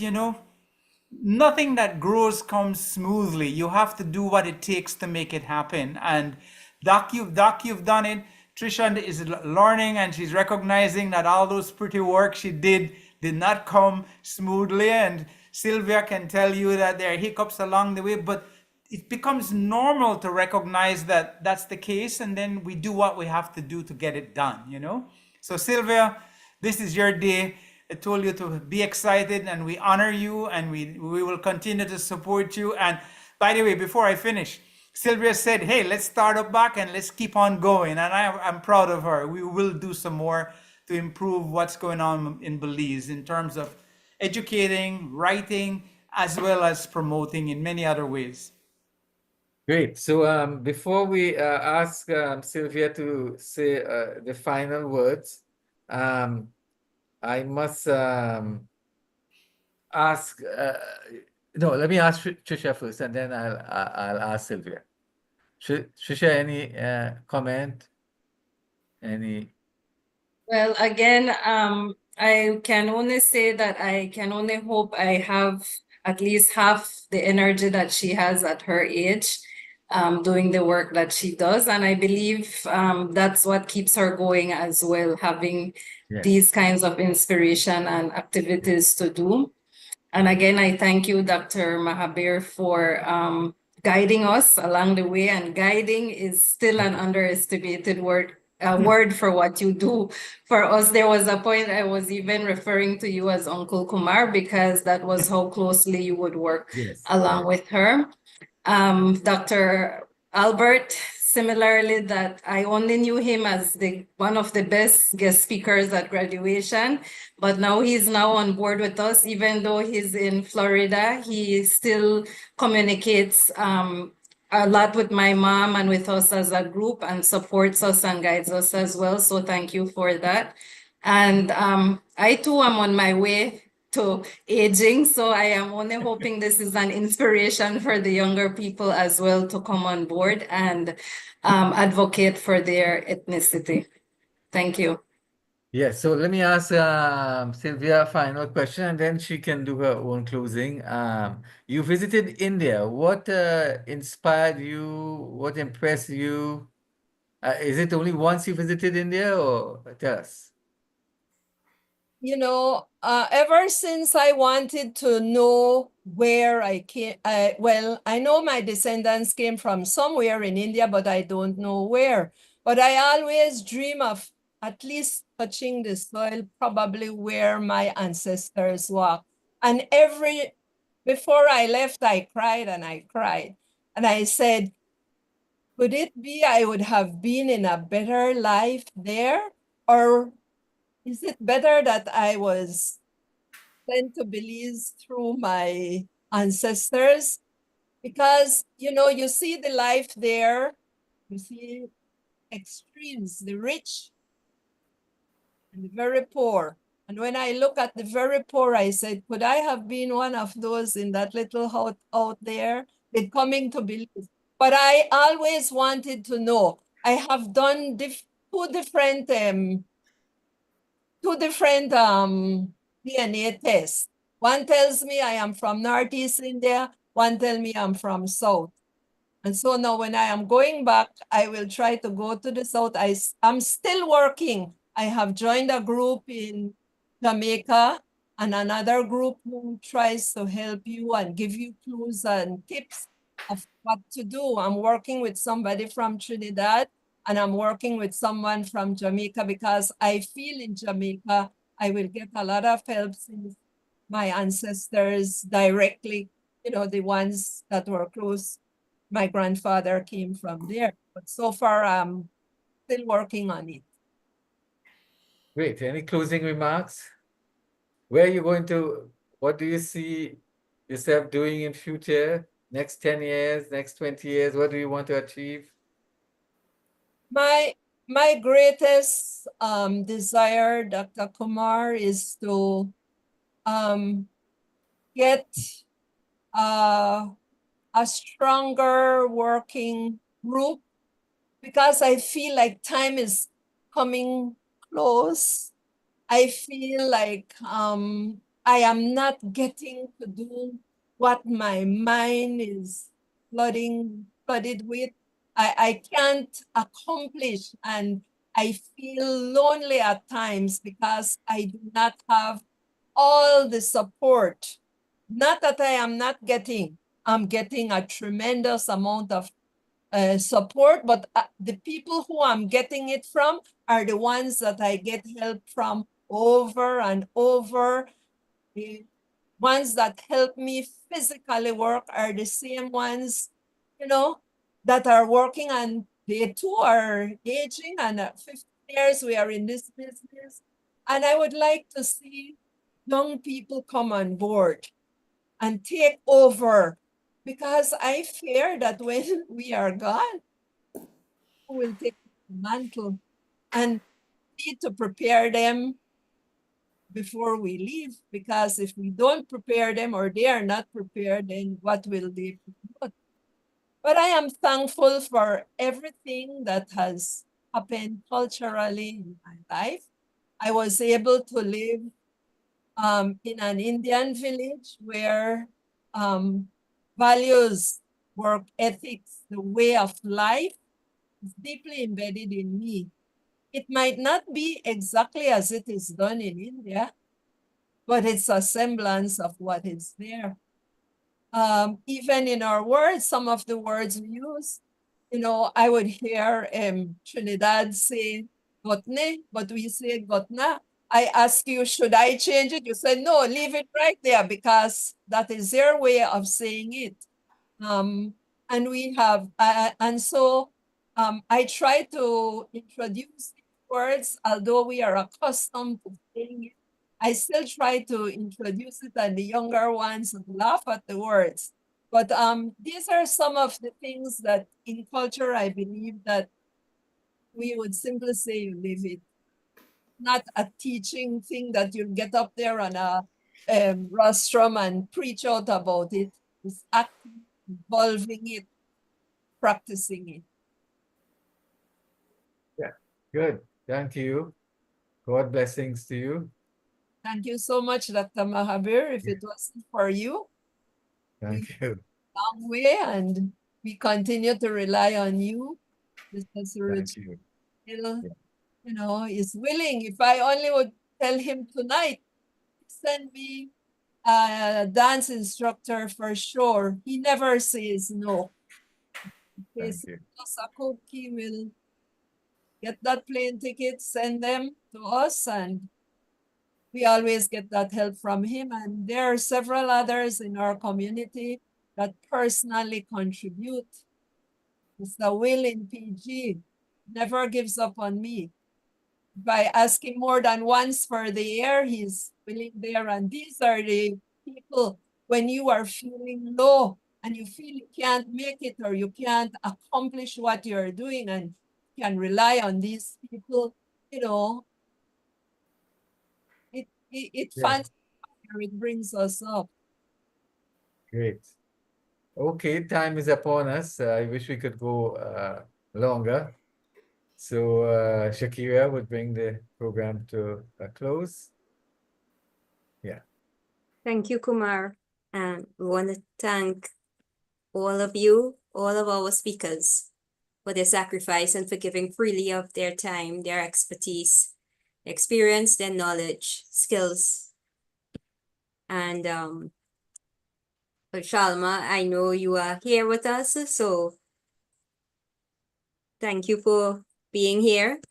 nothing that grows comes smoothly. You have to do what it takes to make it happen. And Doc, you've done it. Trisha is learning and she's recognizing that all those pretty work she did not come smoothly. And Sylvia can tell you that there are hiccups along the way, but it becomes normal to recognize that that's the case, and then we do what we have to do to get it done, you know? So Sylvia, this is your day. I told you to be excited, and we honor you, and we will continue to support you. And by the way, before I finish, Sylvia said, hey, let's start up back and let's keep on going. And I'm proud of her. We will do some more to improve what's going on in Belize in terms of educating, writing, as well as promoting in many other ways. Great. So before we ask Sylvia to say the final words, I must ask. No, let me ask Trisha first, and then I'll ask Sylvia. Trisha, any comment? Any? Well, again, I can only say that I can only hope I have at least half the energy that she has at her age, doing the work that she does. And I believe that's what keeps her going as well, having Yes. these kinds of inspiration and activities to do. And again, I thank you, Dr. Mahabir, for guiding us along the way. And guiding is still an underestimated word for what you do for us. There was a point I was even referring to you as Uncle Kumar, because that was how closely you would work Yes. along with her. Dr. Albert, similarly, that I only knew him as one of the best guest speakers at graduation, but now he's now on board with us. Even though he's in Florida, he still communicates a lot with my mom and with us as a group, and supports us and guides us as well. So thank you for that. And I too am on my way to aging. So I am only hoping this is an inspiration for the younger people as well to come on board and advocate for their ethnicity. Thank you. Yes. So let me ask Sylvia a final question, and then she can do her own closing. You visited India. What inspired you? What impressed you? Is it only once you visited India, or tell us? You know, ever since I wanted to know where I came, well, I know my descendants came from somewhere in India, but I don't know where. But I always dream of at least touching the soil, probably where my ancestors walked. And before I left, I cried and I cried. And I said, could it be I would have been in a better life there? Or is it better that I was sent to Belize through my ancestors? Because, you know, you see the life there, you see extremes, the rich and the very poor. And when I look at the very poor, I said, could I have been one of those in that little house out there with coming to Belize? But I always wanted to know. I have done two different DNA tests. One tells me I am from Northeast India, one tells me I'm from South. And so now when I am going back, I will try to go to the South. I'm still working. I have joined a group in Jamaica and another group who tries to help you and give you clues and tips of what to do. I'm working with somebody from Trinidad, and I'm working with someone from Jamaica, because I feel in Jamaica, I will get a lot of help since my ancestors directly, you know, the ones that were close. My grandfather came from there, but so far I'm still working on it. Great. Any closing remarks? Where are you going to, what do you see yourself doing in future? Next 10 years, next 20 years, what do you want to achieve? My greatest desire, Dr. Kumar, is to get a stronger working group, because I feel like time is coming close. I feel like I am not getting to do what my mind is flooded with. I can't accomplish, and I feel lonely at times because I do not have all the support. Not that I am not getting, I'm getting a tremendous amount of support, but the people who I'm getting it from are the ones that I get help from over and over. The ones that help me physically work are the same ones, that are working, and they too are aging, and at 50 years we are in this business. And I would like to see young people come on board and take over, because I fear that when we are gone, who will take the mantle, and need to prepare them before we leave, because if we don't prepare them or they are not prepared, then what will they promote? But I am thankful for everything that has happened culturally in my life. I was able to live in an Indian village where values, work ethics, the way of life is deeply embedded in me. It might not be exactly as it is done in India, but it's a semblance of what is there. Even in our words, some of the words we use, I would hear Trinidad say gotne, but we say gotna. I ask you, should I change it? You said, no, leave it right there, because that is their way of saying it. And we have, and so I try to introduce these words, although we are accustomed to saying it. I still try to introduce it, and the younger ones laugh at the words. But these are some of the things that in culture, I believe that we would simply say you live it. Not a teaching thing that you get up there on a rostrum and preach out about it. It's acting, involving it, practicing it. Yeah, good. Thank you. God blessings to you. Thank you so much, Dr. Mahabir. If it wasn't for you, Thank you. long way, and we continue to rely on you. Mr. Thank Suraj you. still, Yeah. is willing. If I only would tell him tonight, send me a dance instructor for sure. He never says no. He Thank says, you. Sakoki will get that plane ticket, send them to us, and we always get that help from him. And there are several others in our community that personally contribute. Mr. Will in PG never gives up on me. By asking more than once for the air, he's willing there. And these are the people, when you are feeling low and you feel you can't make it or you can't accomplish what you're doing, and you can rely on these people, it Yeah, fans, it brings us up. great. Okay, time is upon us. I wish we could go longer. So Shakira would bring the program to a close. Yeah. Thank you, Kumar. And we want to thank all of you, all of our speakers, for their sacrifice and for giving freely of their time, their expertise, experience, their knowledge, skills. And Shalma, I know you are here with us, so thank you for being here,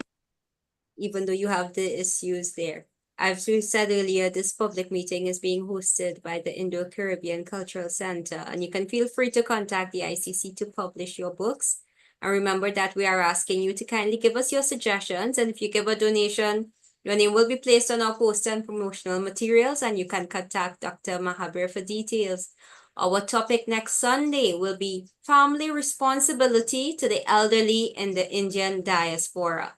even though you have the issues there. As we said earlier, this public meeting is being hosted by the Indo-Caribbean Cultural Center, and you can feel free to contact the ICC to publish your books. And remember that we are asking you to kindly give us your suggestions, and if you give a donation, your name will be placed on our poster and promotional materials, and you can contact Dr. Mahabir for details. Our topic next Sunday will be family responsibility to the elderly in the Indian diaspora.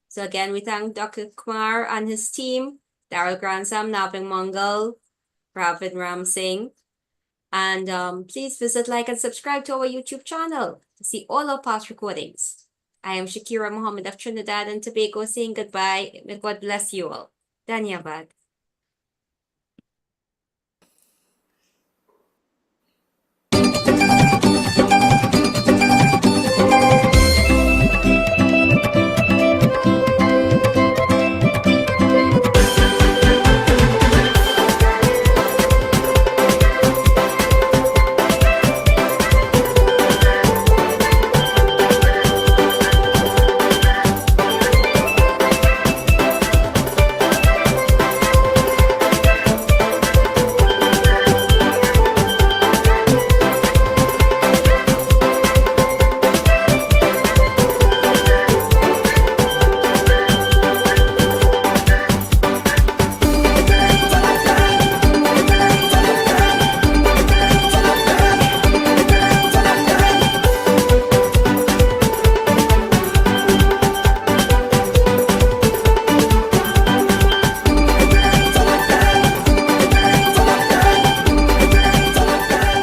So again, we thank Dr. Kumar and his team, Daryl Grantham, Navin Mangal, Pravin Ram Singh. And please visit, like, and subscribe to our YouTube channel to see all our past recordings. I am Shakira Mohammed of Trinidad and Tobago saying goodbye. May God bless you all. Dhanyabad.